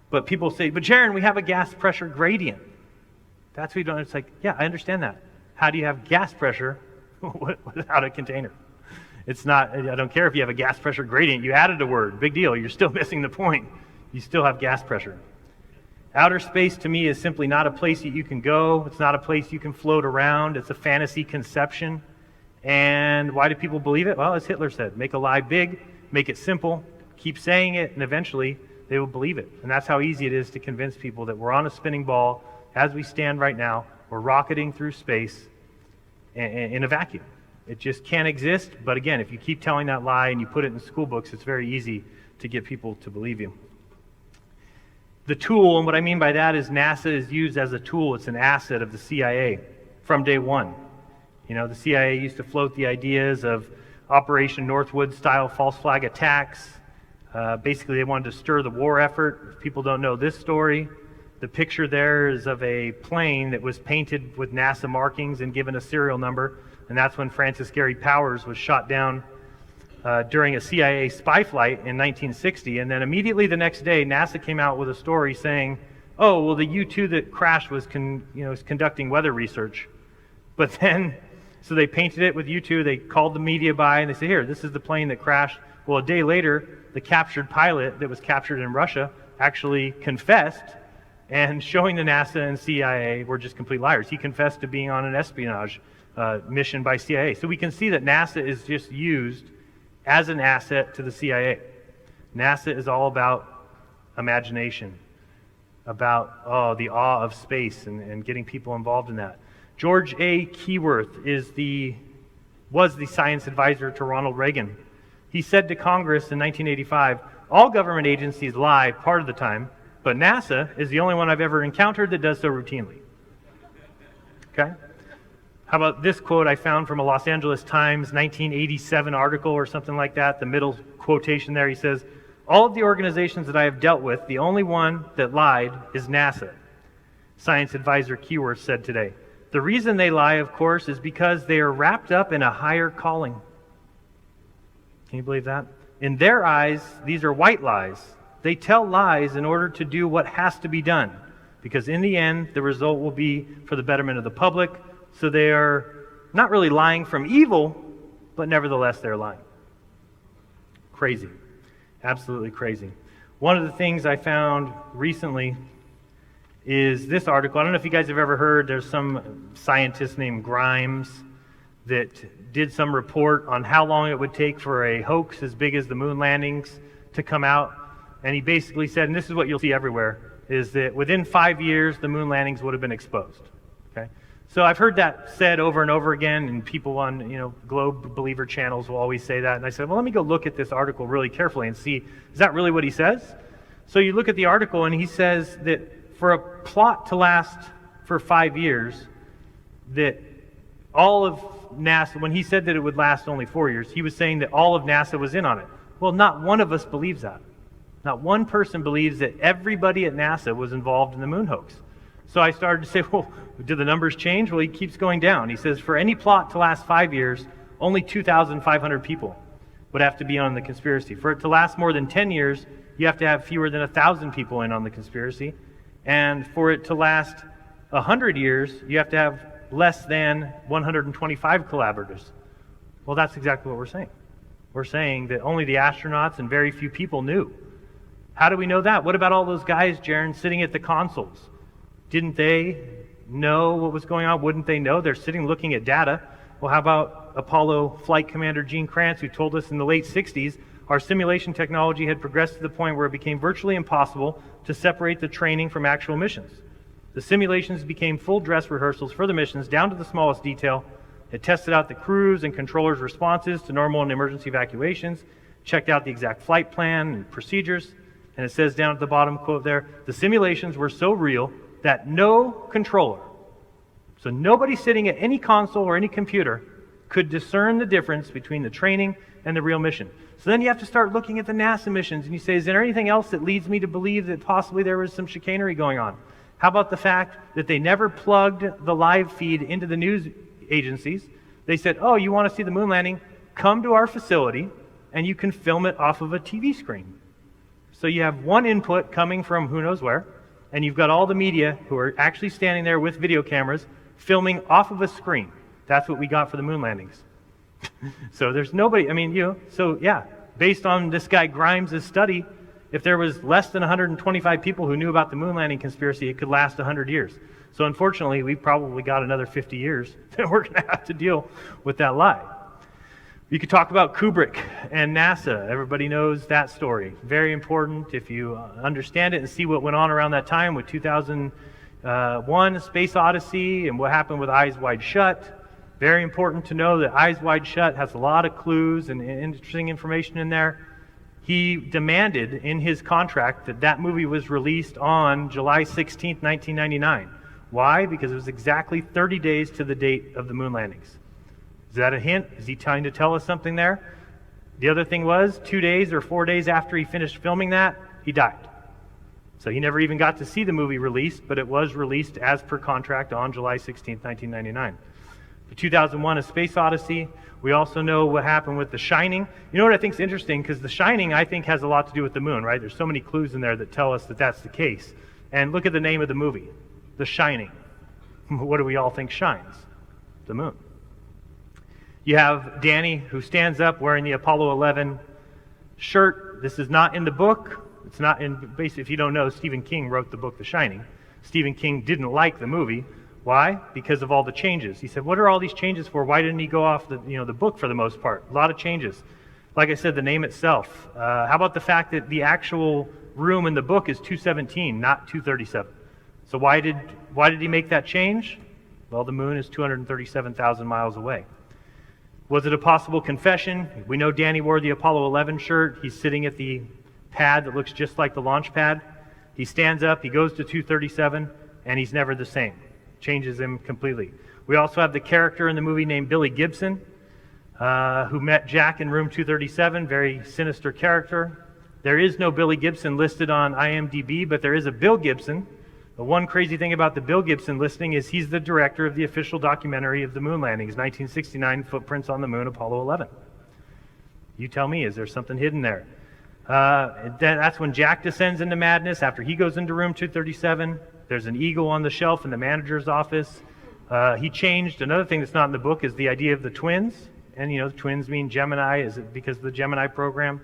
S6: But people say, but Jaron, we have a gas pressure gradient. That's what you don't. It's like, yeah, I understand that. How do you have gas pressure without a container? It's not, I don't care if you have a gas pressure gradient. You added a word. Big deal. You're still missing the point. You still have gas pressure. Outer space to me is simply not a place that you can go. It's not a place you can float around. It's a fantasy conception. And why do people believe it? Well, as Hitler said, make a lie big, make it simple, keep saying it, and eventually they will believe it. And that's how easy it is to convince people that we're on a spinning ball as we stand right now. We're rocketing through space in a vacuum. It just can't exist. But again, if you keep telling that lie and you put it in school books, it's very easy to get people to believe you. The tool, and what I mean by that is NASA is used as a tool. It's an asset of the CIA from day one. The CIA used to float the ideas of Operation Northwood-style false flag attacks. Basically, they wanted to stir the war effort. If people don't know this story, the picture there is of a plane that was painted with NASA markings and given a serial number, and that's when Francis Gary Powers was shot down during a CIA spy flight in 1960, and then immediately the next day, NASA came out with a story saying, oh, well, the U-2 that crashed was conducting weather research. But then, so they painted it with U-2, they called the media by, and they said, here, this is the plane that crashed. Well, a day later, the captured pilot that was captured in Russia actually confessed, and showing the NASA and CIA were just complete liars. He confessed to being on an espionage mission by CIA. So we can see that NASA is just used as an asset to the CIA. NASA is all about imagination, about the awe of space and getting people involved in that. George A. Keyworth was the science advisor to Ronald Reagan. He said to Congress in 1985, all government agencies lie part of the time, but NASA is the only one I've ever encountered that does so routinely. Okay? How about this quote I found from a Los Angeles Times 1987 article or something like that, the middle quotation there, he says, all of the organizations that I have dealt with, the only one that lied is NASA. Science advisor Keyworth said today. The reason they lie, of course, is because they are wrapped up in a higher calling. Can you believe that? In their eyes, these are white lies. They tell lies in order to do what has to be done, because in the end, the result will be for the betterment of the public. So they are not really lying from evil, but nevertheless they're lying. Crazy. Absolutely crazy. One of the things I found recently is this article. I don't know if you guys have ever heard, there's some scientist named Grimes that did some report on how long it would take for a hoax as big as the moon landings to come out. And he basically said, and this is what you'll see everywhere, is that within 5 years the moon landings would have been exposed. Okay? So I've heard that said over and over again, and people on Globe Believer channels will always say that. And I said, well, let me go look at this article really carefully and see, is that really what he says? So you look at the article, and he says that for a plot to last for 5 years, that all of NASA, when he said that it would last only 4 years, he was saying that all of NASA was in on it. Well, not one of us believes that. Not one person believes that everybody at NASA was involved in the moon hoax. So I started to say, well, did the numbers change? Well, he keeps going down. He says for any plot to last 5 years, only 2,500 people would have to be on the conspiracy. For it to last more than 10 years, you have to have fewer than 1,000 people in on the conspiracy. And for it to last 100 years, you have to have less than 125 collaborators. Well, that's exactly what we're saying. We're saying that only the astronauts and very few people knew. How do we know that? What about all those guys, Jaron, sitting at the consoles? Didn't they know what was going on? Wouldn't they know? They're sitting looking at data. Well, how about Apollo Flight Commander Gene Kranz, who told us in the late 60s our simulation technology had progressed to the point where it became virtually impossible to separate the training from actual missions. The simulations became full dress rehearsals for the missions down to the smallest detail. It tested out the crews and controllers' responses to normal and emergency evacuations, checked out the exact flight plan and procedures, and it says down at the bottom, quote there, the simulations were so real that no controller, so nobody sitting at any console or any computer, could discern the difference between the training and the real mission. So then you have to start looking at the NASA missions, and you say, is there anything else that leads me to believe that possibly there was some chicanery going on? How about the fact that they never plugged the live feed into the news agencies? They said, oh, you want to see the moon landing? Come to our facility, and you can film it off of a TV screen. So you have one input coming from who knows where, and you've got all the media who are actually standing there with video cameras filming off of a screen. That's what we got for the moon landings. So there's nobody, so yeah, based on this guy Grimes' study, if there was less than 125 people who knew about the moon landing conspiracy, it could last 100 years. So unfortunately, we probably got another 50 years that we're going to have to deal with that lie. You could talk about Kubrick and NASA. Everybody knows that story. Very important if you understand it and see what went on around that time with 2001, Space Odyssey, and what happened with Eyes Wide Shut. Very important to know that Eyes Wide Shut has a lot of clues and interesting information in there. He demanded in his contract that that movie was released on July 16, 1999. Why? Because it was exactly 30 days to the date of the moon landings. Is that a hint? Is he trying to tell us something there? The other thing was, 2 days or 4 days after he finished filming that, he died. So he never even got to see the movie released, but it was released as per contract on July 16, 1999. For 2001, A Space Odyssey, we also know what happened with The Shining. You know what I think is interesting? Because The Shining, I think, has a lot to do with the moon, right? There's so many clues in there that tell us that that's the case. And look at the name of the movie, The Shining. What do we all think shines? The moon. You have Danny, who stands up wearing the Apollo 11 shirt. This is not in the book. It's not in, basically, if you don't know, Stephen King wrote the book The Shining. Stephen King didn't like the movie. Why? Because of all the changes. He said, what are all these changes for? Why didn't he go off the book for the most part? A lot of changes. Like I said, the name itself. How about the fact that the actual room in the book is 217, not 237? So why did he make that change? Well, the moon is 237,000 miles away. Was it a possible confession? We know Danny wore the Apollo 11 shirt. He's sitting at the pad that looks just like the launch pad. He stands up, he goes to 237, and he's never the same. Changes him completely. We also have the character in the movie named Billy Gibson, who met Jack in room 237, very sinister character. There is no Billy Gibson listed on IMDb, but there is a Bill Gibson. The one crazy thing about the Bill Gibson listing is he's the director of the official documentary of the moon landings, 1969 Footprints on the Moon, Apollo 11. You tell me, is there something hidden there? That's when Jack descends into madness after he goes into room 237. There's an eagle on the shelf in the manager's office. He changed. Another thing that's not in the book is the idea of the twins. And, the twins mean Gemini. Is it because of the Gemini program?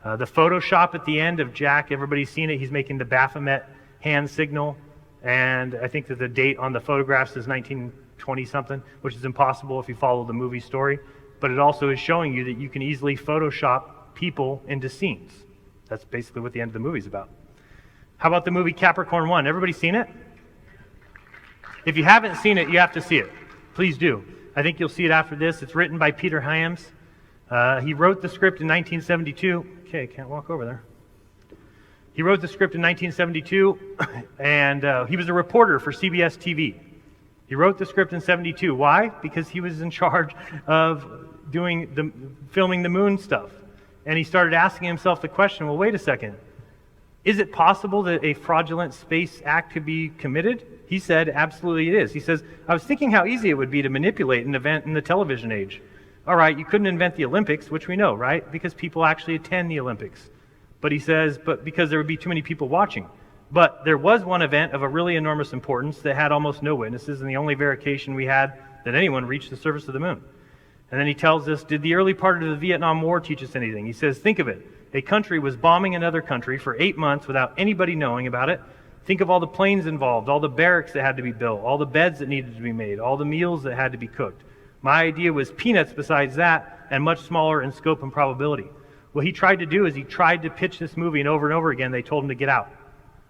S6: The Photoshop at the end of Jack, everybody's seen it. He's making the Baphomet hand signal. And I think that the date on the photographs is 1920-something, which is impossible if you follow the movie story. But it also is showing you that you can easily Photoshop people into scenes. That's basically what the end of the movie's about. How about the movie Capricorn 1? Everybody seen it? If you haven't seen it, you have to see it. Please do. I think you'll see it after this. It's written by Peter Hyams. He wrote the script in 1972. Okay, can't walk over there. He wrote the script in 1972, and he was a reporter for CBS TV. He wrote the script in 72. Why? Because he was in charge of filming the moon stuff. And he started asking himself the question, well, wait a second. Is it possible that a fraudulent space act could be committed? He said, absolutely it is. He says, I was thinking how easy it would be to manipulate an event in the television age. All right, you couldn't invent the Olympics, which we know, right? Because people actually attend the Olympics. But he says, but because there would be too many people watching. But there was one event of a really enormous importance that had almost no witnesses, and the only verification we had that anyone reached the surface of the moon. And then he tells us, did the early part of the Vietnam War teach us anything? He says, think of it. A country was bombing another country for 8 months without anybody knowing about it. Think of all the planes involved, all the barracks that had to be built, all the beds that needed to be made, all the meals that had to be cooked. My idea was peanuts besides that, and much smaller in scope and probability. What he tried to do is he tried to pitch this movie, and over again they told him to get out.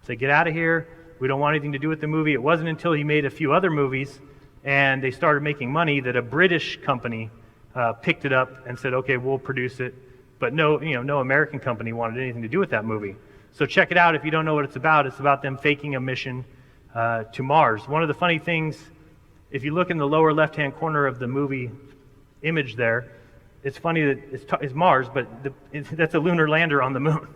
S6: Say, get out of here. We don't want anything to do with the movie. It wasn't until he made a few other movies and they started making money that a British company picked it up and said, okay, we'll produce it. But no American company wanted anything to do with that movie. So check it out if you don't know what it's about. It's about them faking a mission to Mars. One of the funny things, if you look in the lower left-hand corner of the movie image there, it's funny that it's Mars, but that's a lunar lander on the moon.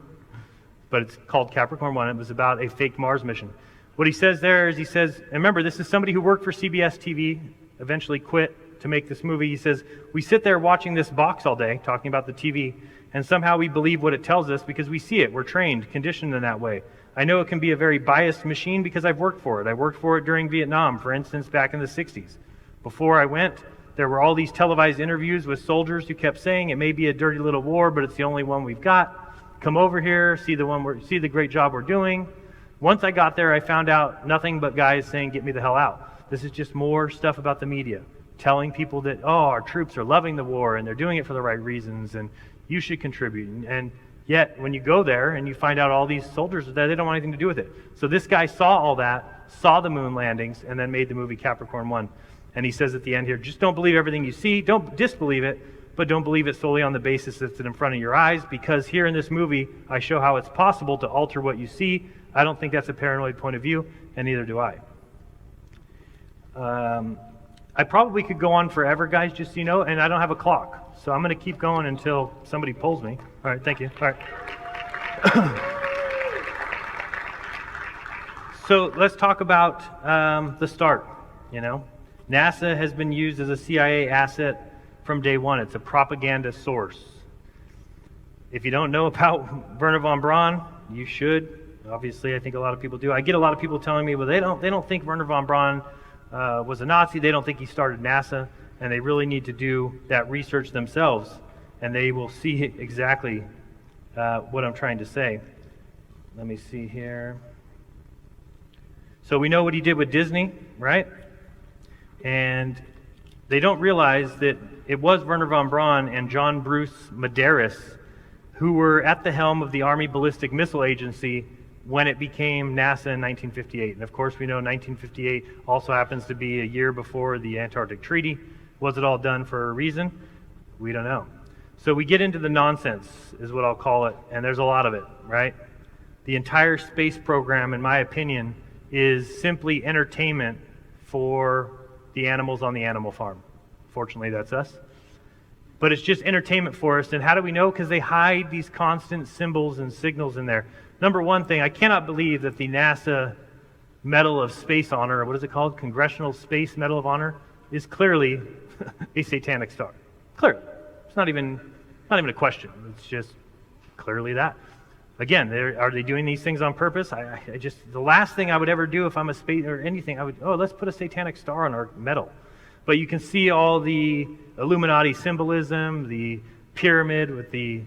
S6: But it's called Capricorn 1. It was about a fake Mars mission. What he says there is, he says, and remember, this is somebody who worked for CBS TV, eventually quit to make this movie. He says, we sit there watching this box all day, talking about the TV, and somehow we believe what it tells us because we see it. We're trained, conditioned in that way. I know it can be a very biased machine because I've worked for it. I worked for it during Vietnam, for instance, back in the 60s. Before I went, there were all these televised interviews with soldiers who kept saying, it may be a dirty little war, but it's the only one we've got. Come over here, see the great job we're doing. Once I got there, I found out nothing but guys saying, get me the hell out. This is just more stuff about the media, telling people that, oh, our troops are loving the war and they're doing it for the right reasons and you should contribute. And yet, when you go there and you find out all these soldiers, that they don't want anything to do with it. So this guy saw all that, saw the moon landings, and then made the movie Capricorn 1. And he says at the end here, just don't believe everything you see, don't disbelieve it, but don't believe it solely on the basis that it's in front of your eyes, because here in this movie, I show how it's possible to alter what you see. I don't think that's a paranoid point of view, and neither do I. I probably could go on forever, guys, just so you know, and I don't have a clock. So I'm going to keep going until somebody pulls me. All right, thank you. All right. So let's talk about the start, NASA has been used as a CIA asset from day one. It's a propaganda source. If you don't know about Wernher von Braun, you should. Obviously, I think a lot of people do. I get a lot of people telling me, well, they don't think Wernher von Braun was a Nazi. They don't think he started NASA, and they really need to do that research themselves, and they will see exactly what I'm trying to say. Let me see here. So we know what he did with Disney, right? And they don't realize that it was Wernher von Braun and John Bruce Medeiros who were at the helm of the Army Ballistic Missile Agency when it became NASA in 1958. And of course, we know 1958 also happens to be a year before the Antarctic Treaty. Was it all done for a reason? We don't know. So we get into the nonsense, is what I'll call it, and there's a lot of it, right? The entire space program, in my opinion, is simply entertainment for the animals on the animal farm. Fortunately, that's us. But it's just entertainment for us. And how do we know? Because they hide these constant symbols and signals in there. Number one thing, I cannot believe that the NASA Medal of Space Honor, or what is it called? Congressional Space Medal of Honor, is clearly a satanic star. Clearly. It's not even a question. It's just clearly that. Again, are they doing these things on purpose? The last thing I would ever do if I'm a space or anything, let's put a satanic star on our medal. But you can see all the Illuminati symbolism, the pyramid with the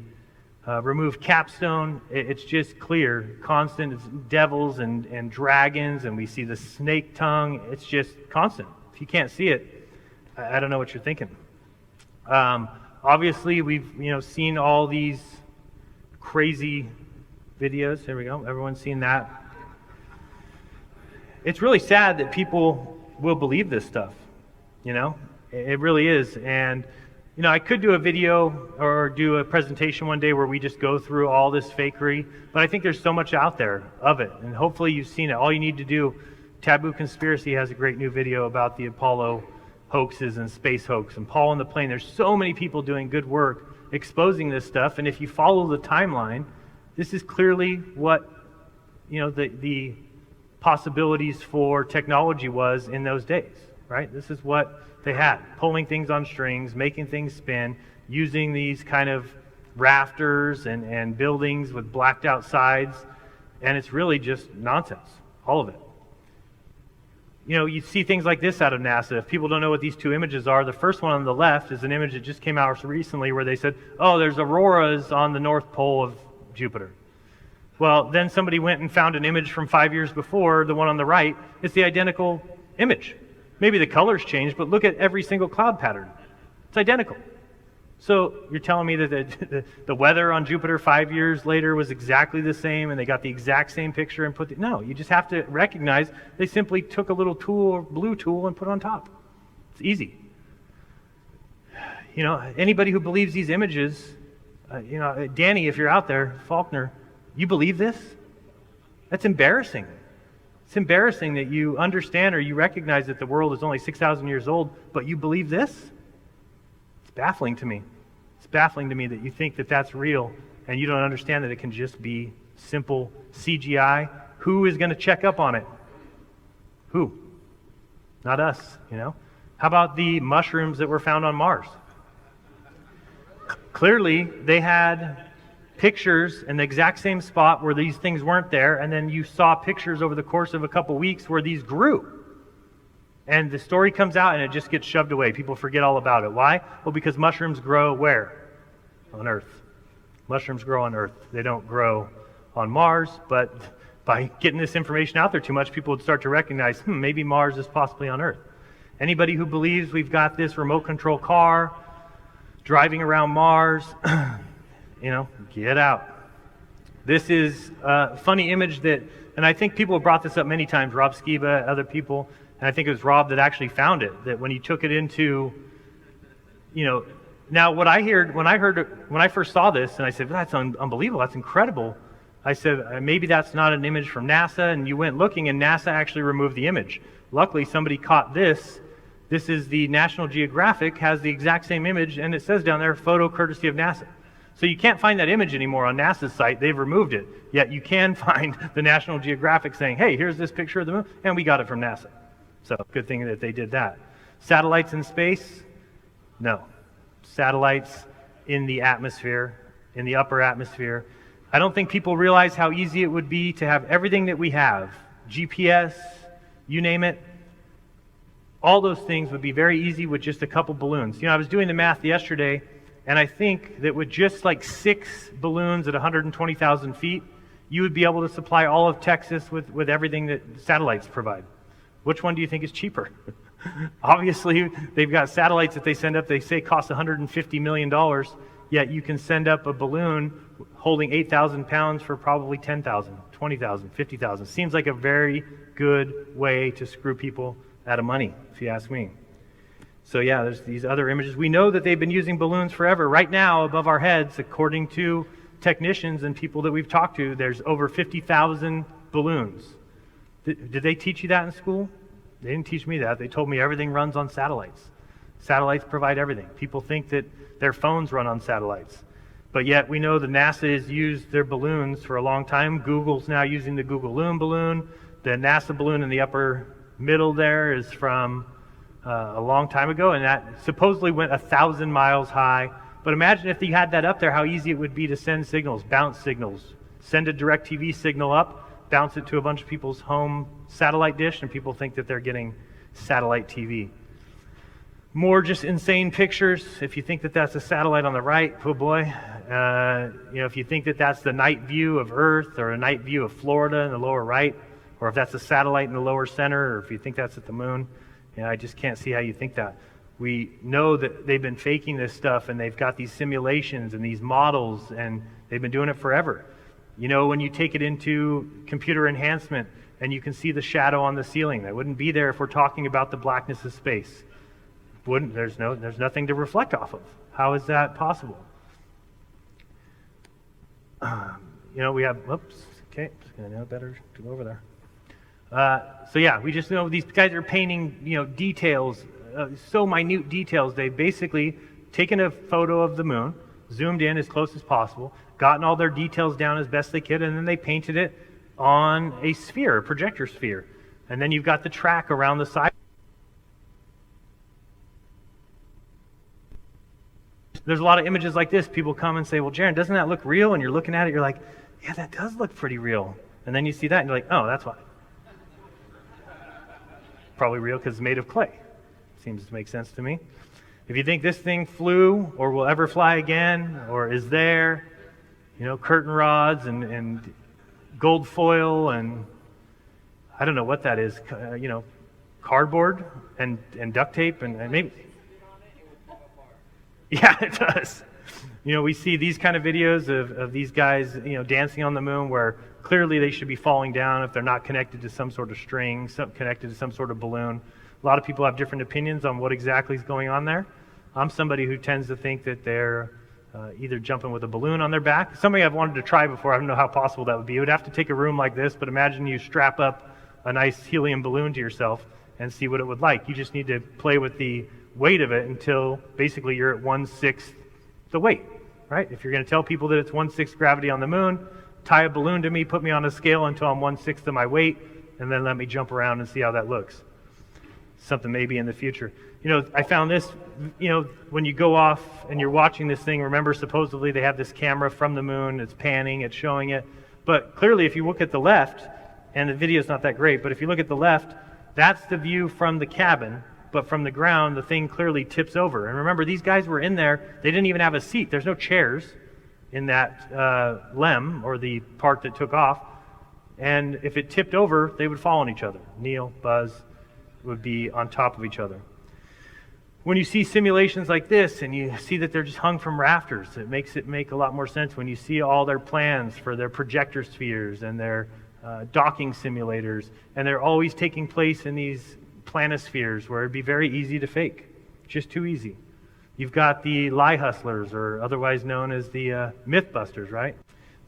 S6: removed capstone. It's just clear, constant. It's devils and dragons, and we see the snake tongue. It's just constant. If you can't see it, I don't know what you're thinking. Obviously, we've seen all these crazy videos. Here we go. Everyone's seen that. It's really sad that people will believe this stuff. It really is. And I could do a video or do a presentation one day where we just go through all this fakery, but I think there's so much out there of it, and hopefully you've seen it. All you need to do, Taboo Conspiracy has a great new video about the Apollo hoaxes and space hoax and Paul on the plane. There's so many people doing good work exposing this stuff, and if you follow the timeline, this is clearly what the possibilities for technology was in those days, right? This is what they had, pulling things on strings, making things spin, using these kind of rafters and buildings with blacked out sides, and it's really just nonsense, all of it. You see things like this out of NASA. If people don't know what these two images are, the first one on the left is an image that just came out recently where they said, oh, there's auroras on the North Pole of Jupiter. Well, then somebody went and found an image from 5 years before, the one on the right. It's the identical image. Maybe the colors changed, but look at every single cloud pattern. It's identical. So you're telling me that the weather on Jupiter 5 years later was exactly the same and they got the exact same picture and put no, you just have to recognize they simply took a little tool, blue tool, and put it on top. It's easy. Anybody who believes these images, Danny, if you're out there, Faulkner, you believe this? That's embarrassing. It's embarrassing that you understand or you recognize that the world is only 6,000 years old, but you believe this? It's baffling to me. It's baffling to me that you think that that's real and you don't understand that it can just be simple CGI. Who is going to check up on it? Who? Not us, How about the mushrooms that were found on Mars? Clearly, they had pictures in the exact same spot where these things weren't there, and then you saw pictures over the course of a couple weeks where these grew. And the story comes out and it just gets shoved away. People forget all about it. Why? Well, because mushrooms grow where? On Earth. Mushrooms grow on Earth. They don't grow on Mars, but by getting this information out there too much, people would start to recognize, maybe Mars is possibly on Earth. Anybody who believes we've got this remote control car driving around Mars, get out. This is a funny image and I think people have brought this up many times, Rob Skiba, other people, and I think it was Rob that actually found it, that when he took it into, now what I heard, when I first saw this, and I said, that's unbelievable, that's incredible. I said, maybe that's not an image from NASA, and you went looking, and NASA actually removed the image. Luckily, somebody caught this. This is the National Geographic, has the exact same image, and it says down there, photo courtesy of NASA. So you can't find that image anymore on NASA's site. They've removed it. Yet you can find the National Geographic saying, hey, here's this picture of the moon, and we got it from NASA. So good thing that they did that. Satellites in space? No. Satellites in the atmosphere, in the upper atmosphere. I don't think people realize how easy it would be to have everything that we have, GPS, you name it. All those things would be very easy with just a couple balloons. I was doing the math yesterday, and I think that with just like 6 balloons at 120,000 feet, you would be able to supply all of Texas with everything that satellites provide. Which one do you think is cheaper? Obviously, they've got satellites that they send up, they say cost $150 million, yet you can send up a balloon holding 8,000 pounds for probably 10,000, 20,000, 50,000. Seems like a very good way to screw people out of money, if you ask me. So yeah, there's these other images. We know that they've been using balloons forever. Right now, above our heads, according to technicians and people that we've talked to, there's over 50,000 balloons. Did they teach you that in school? They didn't teach me that. They told me everything runs on satellites. Satellites provide everything. People think that their phones run on satellites. But yet we know that NASA has used their balloons for a long time. Google's now using the Google Loon balloon. The NASA balloon in the upper middle there is from a long time ago, and that supposedly went 1,000 miles high. But imagine if you had that up there, how easy it would be to send signals, bounce signals. Send a DirecTV signal up, bounce it to a bunch of people's home satellite dish, and people think that they're getting satellite TV. More just insane pictures. If you think that that's a satellite on the right, oh boy. If you think that that's the night view of Earth or a night view of Florida in the lower right, or if that's a satellite in the lower center, or if you think that's at the moon, I just can't see how you think that. We know that they've been faking this stuff, and they've got these simulations and these models, and they've been doing it forever. When you take it into computer enhancement and you can see the shadow on the ceiling, that wouldn't be there if we're talking about the blackness of space. There's nothing to reflect off of. How is that possible? We have, okay, I know better to go over there. So yeah, we just know these guys are painting, details, so minute details. They've basically taken a photo of the moon, zoomed in as close as possible, gotten all their details down as best they could, and then they painted it on a sphere, a projector sphere. And then you've got the track around the side. There's a lot of images like this. People come and say, well, Jaron, doesn't that look real? And you're looking at it, you're like, yeah, that does look pretty real. And then you see that and you're like, oh, that's why. Probably real because it's made of clay. Seems to make sense to me. If you think this thing flew or will ever fly again or is there, curtain rods and gold foil and I don't know what that is, cardboard and duct tape and maybe. Yeah, it does. We see these kind of videos of these guys, dancing on the moon where clearly they should be falling down if they're not connected to some sort of string, connected to some sort of balloon. A lot of people have different opinions on what exactly is going on there. I'm somebody who tends to think that they're either jumping with a balloon on their back. Something I've wanted to try before. I don't know how possible that would be. It would have to take a room like this, but imagine you strap up a nice helium balloon to yourself and see what it would like. You just need to play with the weight of it until basically you're at 1/6 the weight, right? If you're going to tell people that it's 1/6 gravity on the moon, tie a balloon to me, put me on a scale until I'm 1/6 of my weight, and then let me jump around and see how that looks. Something maybe in the future. I found this, when you go off and you're watching this thing, remember supposedly they have this camera from the moon, it's panning, it's showing it. But clearly if you look at the left, and the video's not that great, but if you look at the left, that's the view from the cabin, but from the ground, the thing clearly tips over. And remember, these guys were in there, they didn't even have a seat. There's no chairs in that LEM, or the part that took off. And if it tipped over, they would fall on each other. Neil, Buzz would be on top of each other. When you see simulations like this and you see that they're just hung from rafters, it makes it make a lot more sense when you see all their plans for their projector spheres and their docking simulators, and they're always taking place in these planispheres where it'd be very easy to fake. Just too easy. You've got the lie hustlers, or otherwise known as the Mythbusters, right?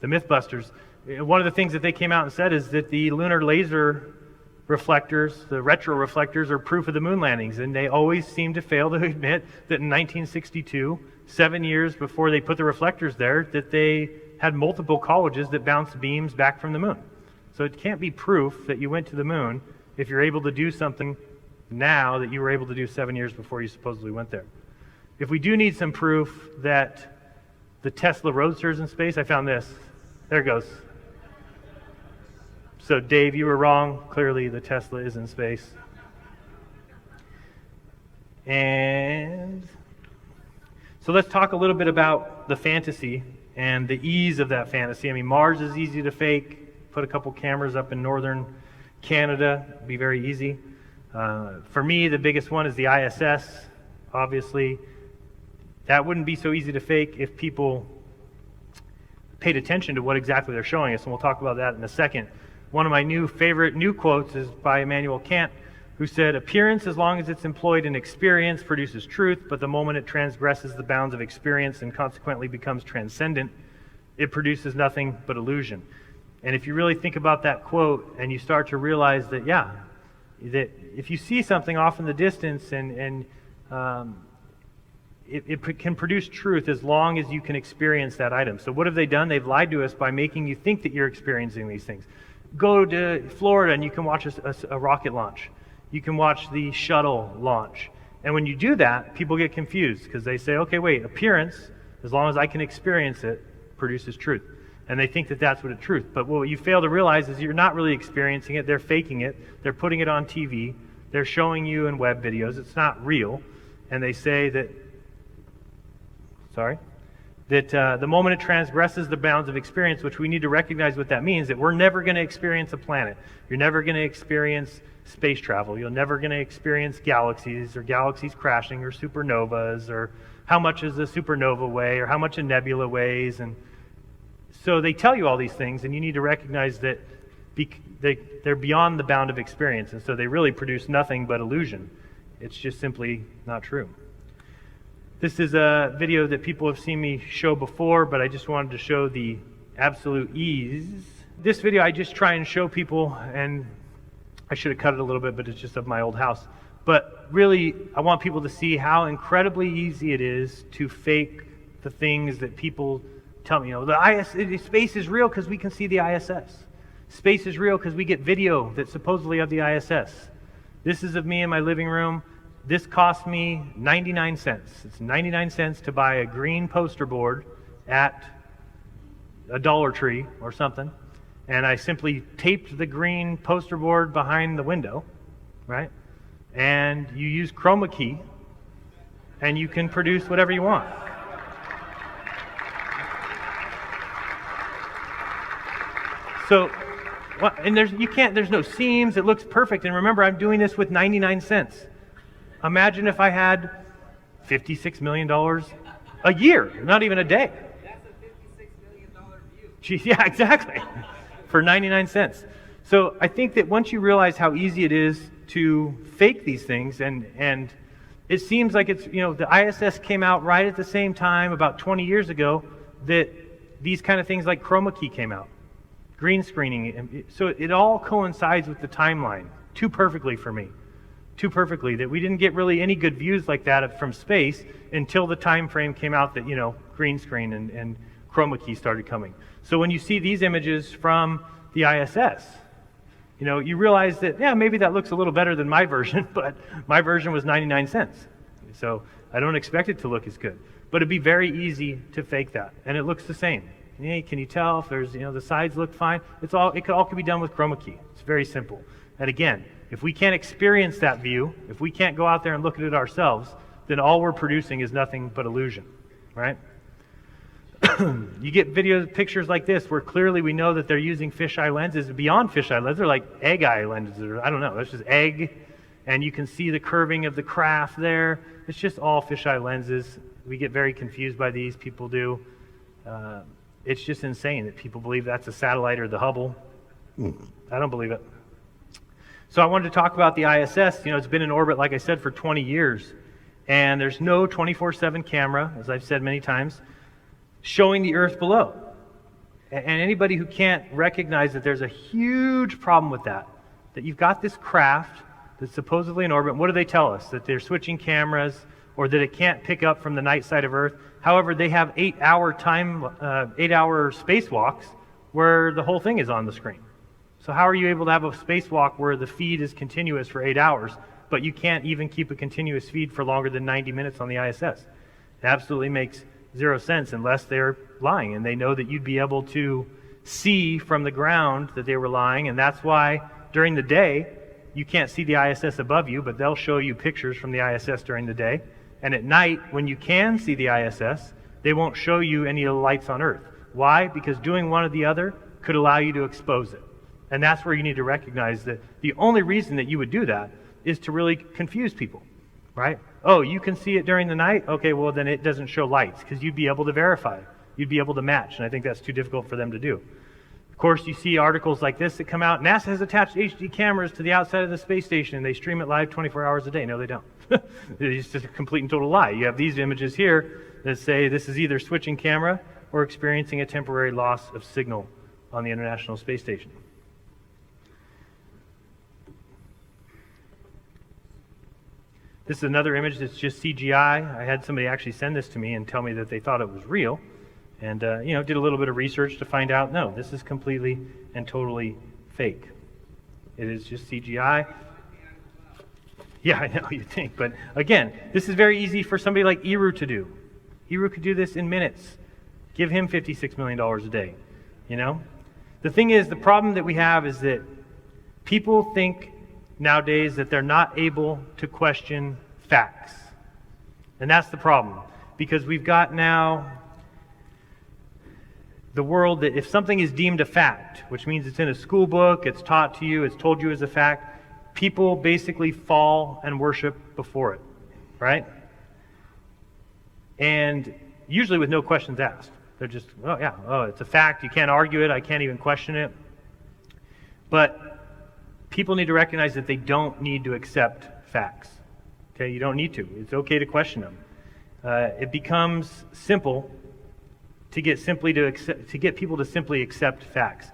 S6: The Mythbusters. One of the things that they came out and said is that the lunar laser reflectors, the retro reflectors, are proof of the moon landings, and they always seem to fail to admit that in 1962, 7 years before they put the reflectors there, that they had multiple colleges that bounced beams back from the moon. So it can't be proof that you went to the moon if you're able to do something now that you were able to do 7 years before you supposedly went there. If we do need some proof that the Tesla Roadster's in space, I found this. There it goes. So Dave, you were wrong. Clearly the Tesla is in space. And so let's talk a little bit about the fantasy and the ease of that fantasy. I mean, Mars is easy to fake. Put a couple cameras up in northern Canada, it'd be very easy. For me, the biggest one is the ISS, obviously. That wouldn't be so easy to fake if people paid attention to what exactly they're showing us, and we'll talk about that in a second. One of my favorite new quotes is by Immanuel Kant, who said, "Appearance, as long as it's employed in experience, produces truth, but the moment it transgresses the bounds of experience and consequently becomes transcendent, it produces nothing but illusion." And if you really think about that quote and you start to realize that, that if you see something off in the distance and it can produce truth as long as you can experience that item. So what have they done? They've lied to us by making you think that you're experiencing these things. Go to Florida and you can watch a rocket launch. You can watch the shuttle launch. And when you do that, people get confused because they say, okay, wait, appearance, as long as I can experience it, produces truth. And they think that that's what it's truth. But what you fail to realize is you're not really experiencing it. They're faking it. They're putting it on TV. They're showing you in web videos. It's not real. And they say that, the moment it transgresses the bounds of experience, which we need to recognize what that means, that we're never going to experience a planet. You're never going to experience space travel. You're never going to experience galaxies or galaxies crashing or supernovas or how much does a supernova weigh or how much a nebula weighs. And so they tell you all these things, and you need to recognize that they're beyond the bound of experience, and so they really produce nothing but illusion. It's just simply not true. This is a video that people have seen me show before, but I just wanted to show the absolute ease. This video I just try and show people and I should have cut it a little bit, but it's just of my old house. But really, I want people to see how incredibly easy it is to fake the things that people tell me. Space is real because we can see the ISS. Space is real because we get video that's supposedly of the ISS. This is of me in my living room. This cost me 99 cents. It's 99 cents to buy a green poster board at a Dollar Tree or something. And I simply taped the green poster board behind the window, right? And you use chroma key, and you can produce whatever you want. So, and there's no seams, it looks perfect. And remember, I'm doing this with 99 cents. Imagine if I had $56 million a year, not even a day.
S12: That's a $56 million view.
S6: Geez, yeah, exactly. For 99 cents. So I think that once you realize how easy it is to fake these things, and it seems like it's, the ISS came out right at the same time, about 20 years ago, that these kind of things like chroma key came out. Green screening. So it all coincides with the timeline too perfectly for me. Too perfectly, that we didn't get really any good views like that from space until the time frame came out that, green screen and chroma key started coming. So when you see these images from the ISS, you realize that, yeah, maybe that looks a little better than my version, but my version was 99 cents. So I don't expect it to look as good. But it'd be very easy to fake that, and it looks the same. Can you tell if there's, the sides look fine? It all can be done with chroma key. It's very simple. And again, if we can't experience that view, if we can't go out there and look at it ourselves, then all we're producing is nothing but illusion, right? You get pictures like this where clearly we know that they're using fisheye lenses. Beyond fisheye lenses, they're like egg eye lenses. I don't know, that's just egg, and you can see the curving of the craft there. It's just all fisheye lenses. We get very confused by these, people do. It's just insane that people believe that's a satellite or the Hubble. I don't believe it. So I wanted to talk about the ISS. It's been in orbit, like I said, for 20 years. And there's no 24/7 camera, as I've said many times, showing the Earth below. And anybody who can't recognize that there's a huge problem with that you've got this craft that's supposedly in orbit. What do they tell us? That they're switching cameras, or that it can't pick up from the night side of Earth. However, they have 8-hour spacewalks where the whole thing is on the screen. So how are you able to have a spacewalk where the feed is continuous for 8 hours, but you can't even keep a continuous feed for longer than 90 minutes on the ISS? It absolutely makes zero sense unless they're lying, and they know that you'd be able to see from the ground that they were lying, and that's why during the day you can't see the ISS above you, but they'll show you pictures from the ISS during the day. And at night, when you can see the ISS, they won't show you any of the lights on Earth. Why? Because doing one or the other could allow you to expose it. And that's where you need to recognize that the only reason that you would do that is to really confuse people, right? Oh, you can see it during the night? Okay, well then it doesn't show lights, because you'd be able to verify. You'd be able to match, and I think that's too difficult for them to do. Of course, you see articles like this that come out. NASA has attached HD cameras to the outside of the space station, and they stream it live 24 hours a day. No, they don't. It's just a complete and total lie. You have these images here that say this is either switching camera or experiencing a temporary loss of signal on the International Space Station. This is another image that's just CGI. I had somebody actually send this to me and tell me that they thought it was real. And, did a little bit of research to find out, no, this is completely and totally fake. It is just CGI. Yeah, I know, you think. But again, this is very easy for somebody like Eru to do. Eru could do this in minutes. Give him $56 million a day, The thing is, the problem that we have is that people think nowadays that they're not able to question facts. And that's the problem. Because we've got now the world that if something is deemed a fact, which means it's in a school book, it's taught to you, it's told you as a fact, people basically fall and worship before it, right? And usually with no questions asked. They're just, it's a fact, you can't argue it, I can't even question it. But people need to recognize that they don't need to accept facts. Okay, you don't need to. It's okay to question them. It becomes simple to get people to simply accept facts.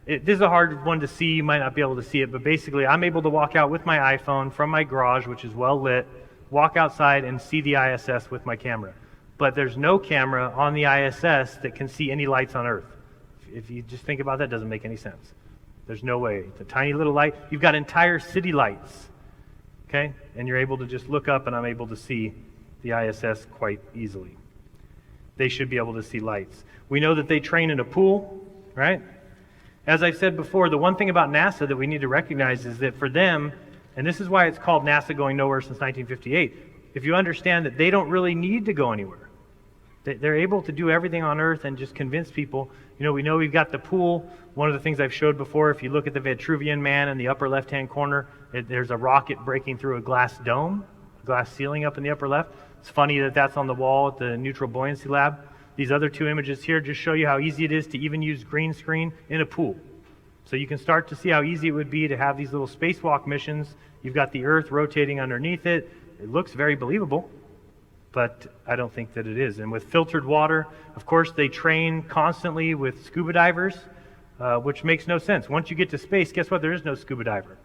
S6: This is a hard one to see. You might not be able to see it, but basically I'm able to walk out with my iPhone from my garage, which is well lit, walk outside and see the ISS with my camera. But there's no camera on the ISS that can see any lights on Earth. If you just think about that, it doesn't make any sense. There's no way. It's a tiny little light. You've got entire city lights, okay? And you're able to just look up, and I'm able to see the ISS quite easily. They should be able to see lights. We know that they train in a pool, right? As I've said before, the one thing about NASA that we need to recognize is that for them, and this is why it's called NASA going nowhere since 1958, if you understand that they don't really need to go anywhere. They're able to do everything on Earth and just convince people. You know, we know we've got the pool. One of the things I've showed before, if you look at the Vitruvian Man in the upper left-hand corner, there's a rocket breaking through a glass dome, a glass ceiling up in the upper left. It's funny that that's on the wall at the Neutral Buoyancy Lab. These other two images here just show you how easy it is to even use green screen in a pool. So you can start to see how easy it would be to have these little spacewalk missions. You've got the Earth rotating underneath it. It looks very believable, but I don't think that it is. And with filtered water, of course, they train constantly with scuba divers, which makes no sense. Once you get to space, guess what? There is no scuba diver.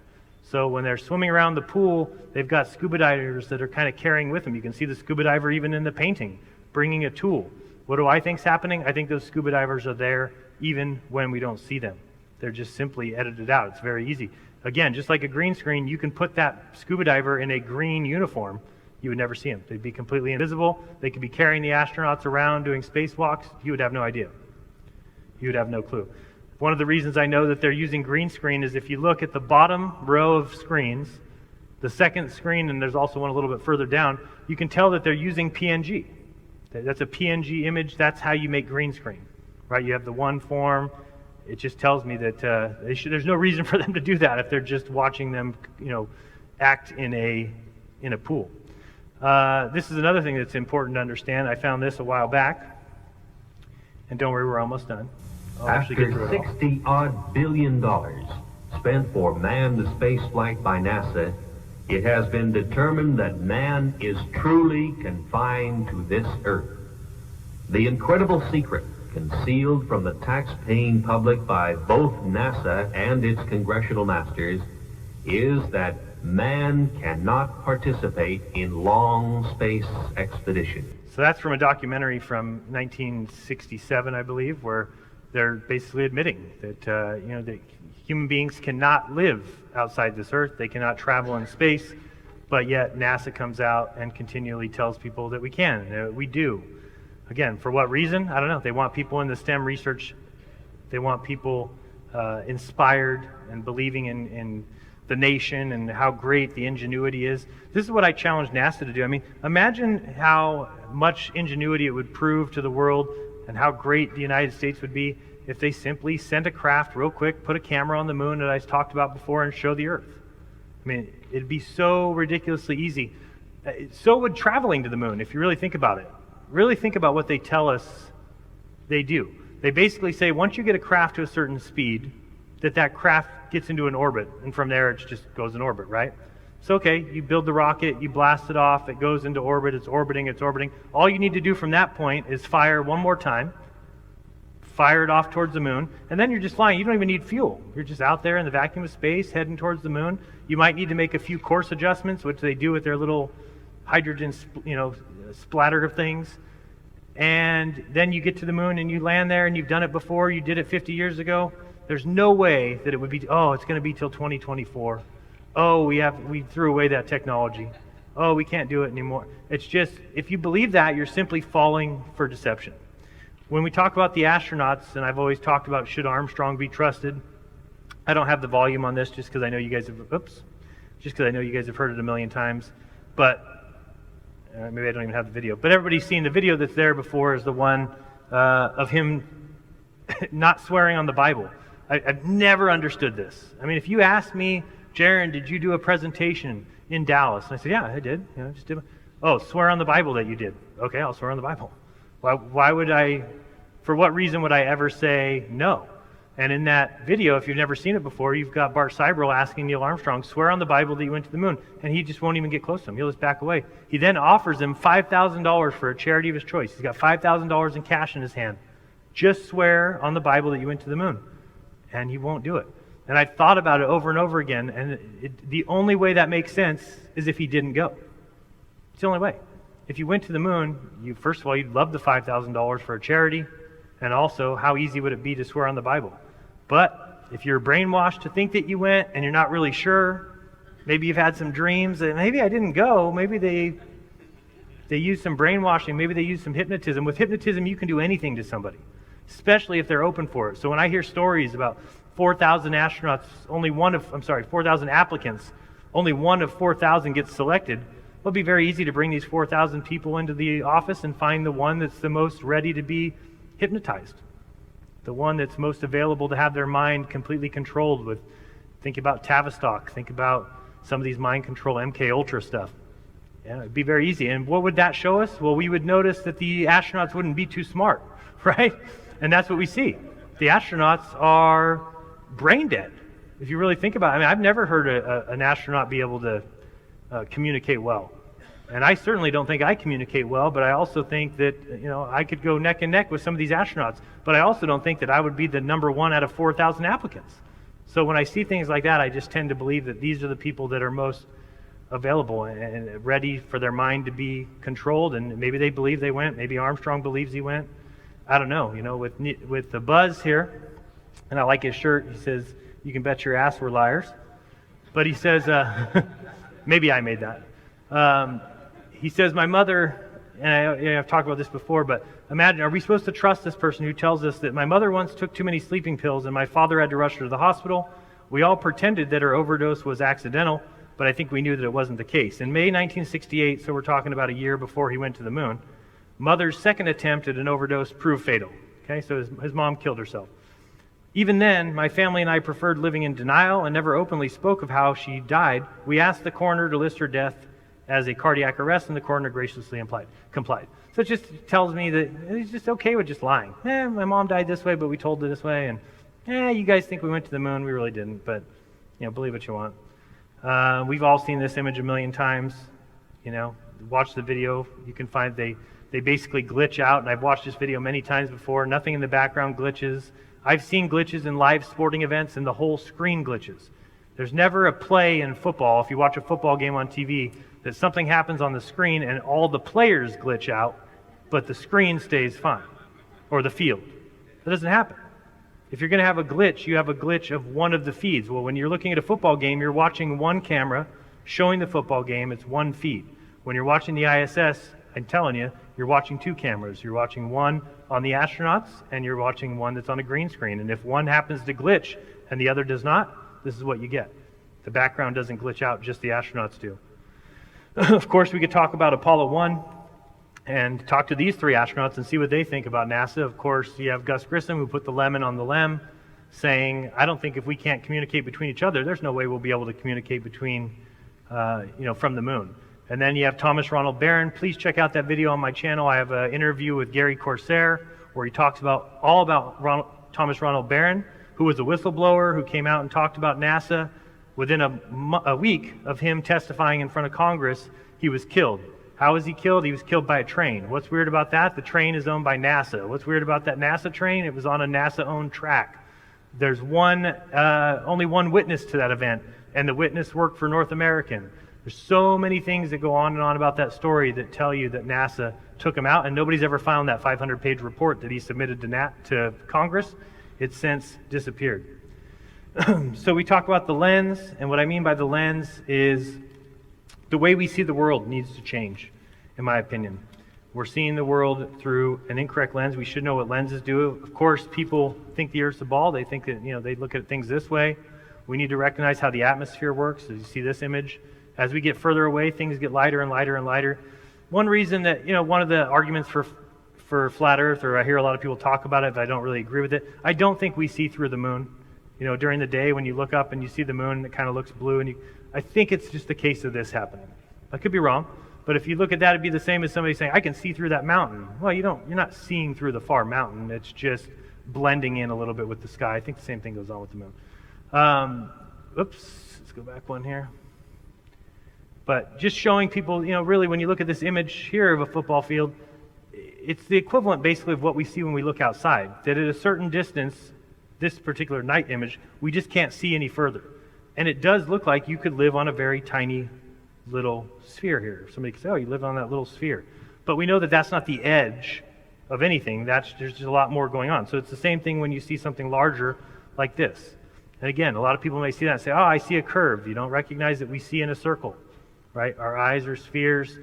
S6: So when they're swimming around the pool, they've got scuba divers that are kind of carrying with them. You can see the scuba diver even in the painting, bringing a tool. What do I think's happening? I think those scuba divers are there even when we don't see them. They're just simply edited out. It's very easy. Again, just like a green screen, you can put that scuba diver in a green uniform. You would never see them. They'd be completely invisible. They could be carrying the astronauts around doing spacewalks. You would have no idea. You would have no clue. One of the reasons I know that they're using green screen is if you look at the bottom row of screens, the second screen, and there's also one a little bit further down, you can tell that they're using PNG. That's a PNG image. That's how you make green screen, right? You have the one form. It just tells me that there's no reason for them to do that if they're just watching them, act in a pool. This is another thing that's important to understand. I found this a while back, and don't worry, we're almost done.
S13: After $60-odd billion spent for manned space flight by NASA, it has been determined that man is truly confined to this Earth. The incredible secret concealed from the tax-paying public by both NASA and its congressional masters is that man cannot participate in long space expeditions.
S6: So that's from a documentary from 1967, I believe, where they're basically admitting that that human beings cannot live outside this Earth. They cannot travel in space, but yet NASA comes out and continually tells people that we can, we do. Again, for what reason? I don't know. They want people in the STEM research. They want people inspired and believing in the nation and how great the ingenuity is. This is what I challenge NASA to do. I mean, imagine how much ingenuity it would prove to the world and how great the United States would be if they simply sent a craft real quick, put a camera on the moon that I talked about before, and show the Earth. I mean, it'd be so ridiculously easy. So would traveling to the moon, if you really think about it. Really think about what they tell us they do. They basically say once you get a craft to a certain speed, that craft gets into an orbit, and from there it just goes in orbit, right? So okay, you build the rocket, you blast it off, it goes into orbit, it's orbiting. All you need to do from that point is fire one more time, fire it off towards the moon, and then you're just flying. You don't even need fuel. You're just out there in the vacuum of space, heading towards the moon. You might need to make a few course adjustments, which they do with their little hydrogen, splatter of things. And then you get to the moon and you land there, and you've done it before. You did it 50 years ago. There's no way that it would be, it's going to be till 2024. We threw away that technology. We can't do it anymore. It's just, if you believe that, you're simply falling for deception. When we talk about the astronauts, and I've always talked about should Armstrong be trusted, I don't have the volume on this just because I know you guys have heard it a million times, but maybe I don't even have the video. But everybody's seen the video that's there before is the one of him not swearing on the Bible. I've never understood this. I mean, if you asked me, Jaron, did you do a presentation in Dallas? And I said, yeah, I did. Just did. Swear on the Bible that you did. Okay, I'll swear on the Bible. Why would I, for what reason would I ever say no? And in that video, if you've never seen it before, you've got Bart Seibel asking Neil Armstrong, swear on the Bible that you went to the moon. And he just won't even get close to him. He'll just back away. He then offers him $5,000 for a charity of his choice. He's got $5,000 in cash in his hand. Just swear on the Bible that you went to the moon. and you won't do it. And I've thought about it over and over again, and the only way that makes sense is if he didn't go. It's the only way. If you went to the moon, first of all, you'd love the $5,000 for a charity, and also, how easy would it be to swear on the Bible? But if you're brainwashed to think that you went and you're not really sure, maybe you've had some dreams that maybe I didn't go, maybe they used some brainwashing, maybe they used some hypnotism. With hypnotism, you can do anything to somebody, especially if they're open for it. So when I hear stories about 4,000 astronauts, 4,000 applicants, only one of 4,000 gets selected, it'll be very easy to bring these 4,000 people into the office and find the one that's the most ready to be hypnotized, the one that's most available to have their mind completely controlled with, think about Tavistock, think about some of these mind control MK Ultra stuff. Yeah, it'd be very easy. And what would that show us? Well, we would notice that the astronauts wouldn't be too smart, right? And that's what we see. The astronauts are brain dead. If you really think about it, I mean, I've never heard an astronaut be able to communicate well. And I certainly don't think I communicate well, but I also think that, I could go neck and neck with some of these astronauts, but I also don't think that I would be the number one out of 4,000 applicants. So when I see things like that, I just tend to believe that these are the people that are most available and ready for their mind to be controlled, and maybe they believe they went, maybe Armstrong believes he went. I don't know, with the Buzz here, and I like his shirt, he says, "You can bet your ass we're liars." But he says, maybe I made that. He says, my mother, and I've talked about this before, but imagine, are we supposed to trust this person who tells us that my mother once took too many sleeping pills and my father had to rush her to the hospital? We all pretended that her overdose was accidental, but I think we knew that it wasn't the case. In May 1968, so we're talking about a year before he went to the moon, mother's second attempt at an overdose proved fatal. Okay, so his mom killed herself. Even then, my family and I preferred living in denial and never openly spoke of how she died. We asked the coroner to list her death as a cardiac arrest, and the coroner graciously complied. So it just tells me that he's just okay with just lying. My mom died this way, but we told her this way, and you guys think we went to the moon, we really didn't, but believe what you want. We've all seen this image a million times. Watch the video. You can find they basically glitch out, and I've watched this video many times before. Nothing in the background glitches. I've seen glitches in live sporting events, and the whole screen glitches. There's never a play in football, if you watch a football game on TV, that something happens on the screen and all the players glitch out, but the screen stays fine, or the field. That doesn't happen. If you're going to have a glitch, you have a glitch of one of the feeds. Well, when you're looking at a football game, you're watching one camera showing the football game. It's one feed. When you're watching the ISS, I'm telling you, you're watching two cameras. You're watching one on the astronauts, and you're watching one that's on a green screen. And if one happens to glitch and the other does not, this is what you get. The background doesn't glitch out, just the astronauts do. Of course, we could talk about Apollo 1 and talk to these three astronauts and see what they think about NASA. Of course, you have Gus Grissom, who put the lemon on the lem, saying, I don't think if we can't communicate between each other, there's no way we'll be able to communicate between, from the moon. And then you have Thomas Ronald Barron. Please check out that video on my channel. I have an interview with Gary Corsair where he talks all about Thomas Ronald Barron, who was a whistleblower who came out and talked about NASA. Within a week of him testifying in front of Congress, he was killed. How was he killed? He was killed by a train. What's weird about that? The train is owned by NASA. What's weird about that NASA train? It was on a NASA-owned track. There's only one witness to that event, and the witness worked for North American. There's so many things that go on and on about that story that tell you that NASA took him out, and nobody's ever found that 500-page report that he submitted to Congress. It's since disappeared. So we talk about the lens, and what I mean by the lens is the way we see the world needs to change, in my opinion. We're seeing the world through an incorrect lens. We should know what lenses do. Of course, people think the Earth's a ball. They think that, they look at things this way. We need to recognize how the atmosphere works. As you see this image, as we get further away, things get lighter and lighter and lighter. One reason that, one of the arguments for flat Earth, or I hear a lot of people talk about it, but I don't really agree with it, I don't think we see through the moon. During the day when you look up and you see the moon, it kind of looks blue, and I think it's just a case of this happening. I could be wrong, but if you look at that, it'd be the same as somebody saying, I can see through that mountain. Well, you're not seeing through the far mountain. It's just blending in a little bit with the sky. I think the same thing goes on with the moon. Let's go back one here. But just showing people, really when you look at this image here of a football field, it's the equivalent basically of what we see when we look outside, that at a certain distance, this particular night image, we just can't see any further. And it does look like you could live on a very tiny little sphere here. Somebody could say, oh, you live on that little sphere. But we know that that's not the edge of anything. There's just a lot more going on. So it's the same thing when you see something larger like this. And again, a lot of people may see that and say, oh, I see a curve. You don't recognize that we see in a circle, right? Our eyes are spheres.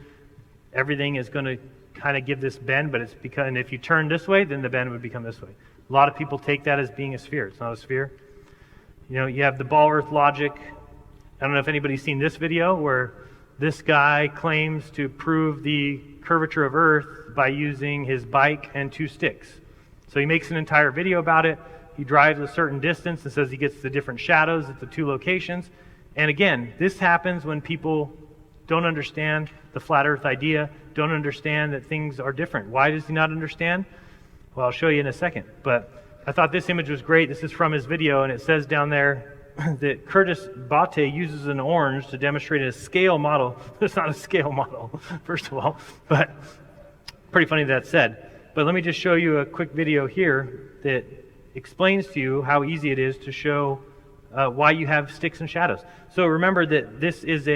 S6: Everything is going to kind of give this bend, but it's because, and if you turn this way, then the bend would become this way. A lot of people take that as being a sphere. It's not a sphere. You know, you have the ball earth logic. I don't know if anybody's seen this video where this guy claims to prove the curvature of Earth by using his bike and 2 sticks. So he makes an entire video about it. He drives a certain distance and says he gets the different shadows at the 2 locations. And again, this happens when people don't understand the flat Earth idea, don't understand that things are different. Why does he not understand? Well, I'll show you in a second. But I thought this image was great. This is from his video, and it says down there that Curtis Bate uses an orange to demonstrate a scale model. It's not a scale model, first of all, but pretty funny that's said. But let me just show you a quick video here that explains to you how easy it is to show why you have sticks and shadows. So remember that this is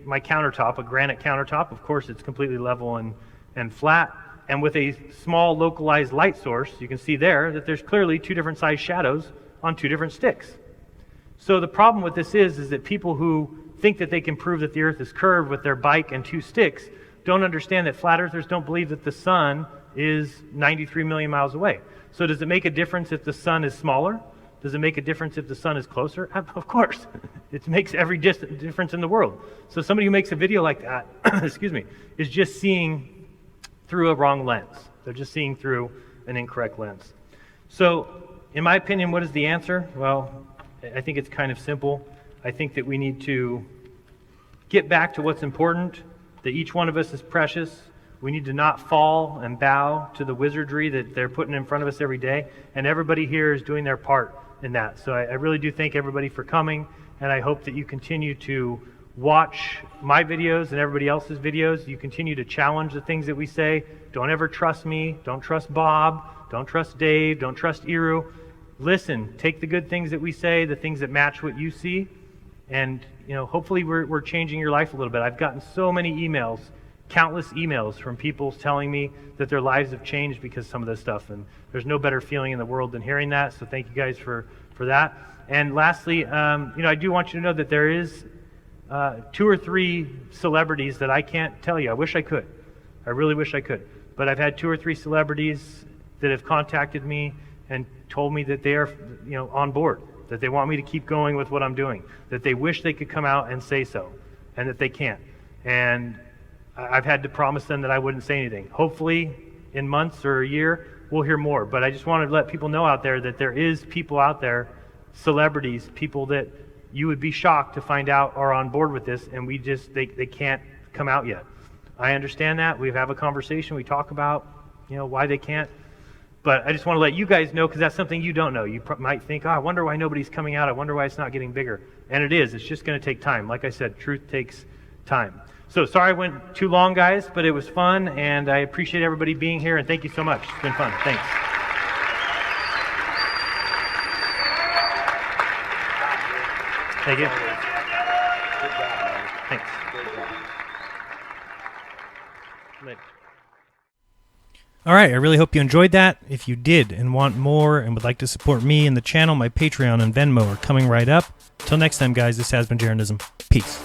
S6: my countertop, a granite countertop. Of course, it's completely level and flat. And with a small localized light source, you can see there that there's clearly 2 different size shadows on 2 different sticks. So the problem with this is that people who think that they can prove that the Earth is curved with their bike and 2 sticks don't understand that flat earthers don't believe that the sun is 93 million miles away. So does it make a difference if the sun is smaller? Does it make a difference if the sun is closer? Of course. It makes every difference in the world. So somebody who makes a video like that, excuse me, is just seeing through a wrong lens. They're just seeing through an incorrect lens. So, in my opinion, what is the answer? Well, I think it's kind of simple. I think that we need to get back to what's important, that each one of us is precious. We need to not fall and bow to the wizardry that they're putting in front of us every day, and everybody here is doing their part in that. So I really do thank everybody for coming, and I hope that you continue to watch my videos and everybody else's videos. You continue to challenge the things that we say. Don't ever trust me. Don't trust Bob. Don't trust Dave. Don't trust Iru. Listen, take the good things that we say, the things that match what you see, and hopefully we're changing your life a little bit. I've gotten so many emails, countless emails from people telling me that their lives have changed because of some of this stuff, and there's no better feeling in the world than hearing that, so thank you guys for that. And lastly, I do want you to know that there is 2 or 3 celebrities that I can't tell you. I wish I could. I really wish I could. But I've had 2 or 3 celebrities that have contacted me and told me that they are, on board, that they want me to keep going with what I'm doing, that they wish they could come out and say so, and that they can't. And I've had to promise them that I wouldn't say anything. Hopefully, in months or a year, we'll hear more. But I just wanted to let people know out there that there is people out there, celebrities, people that you would be shocked to find out are on board with this, and they can't come out yet. I understand that. We have a conversation. We talk about, why they can't. But I just want to let you guys know, because that's something you don't know. You might think, I wonder why nobody's coming out. I wonder why it's not getting bigger. And it is. It's just going to take time. Like I said, truth takes time. So sorry I went too long, guys, but it was fun, and I appreciate everybody being here, and thank you so much. It's been fun. Thanks. Thank you.
S7: Good job, man.
S6: Thanks.
S7: Good job.
S6: Later.
S14: All right, I really hope you enjoyed that. If you did and want more and would like to support me and the channel, my Patreon and Venmo are coming right up. Till next time, guys, this has been Jeranism. Peace.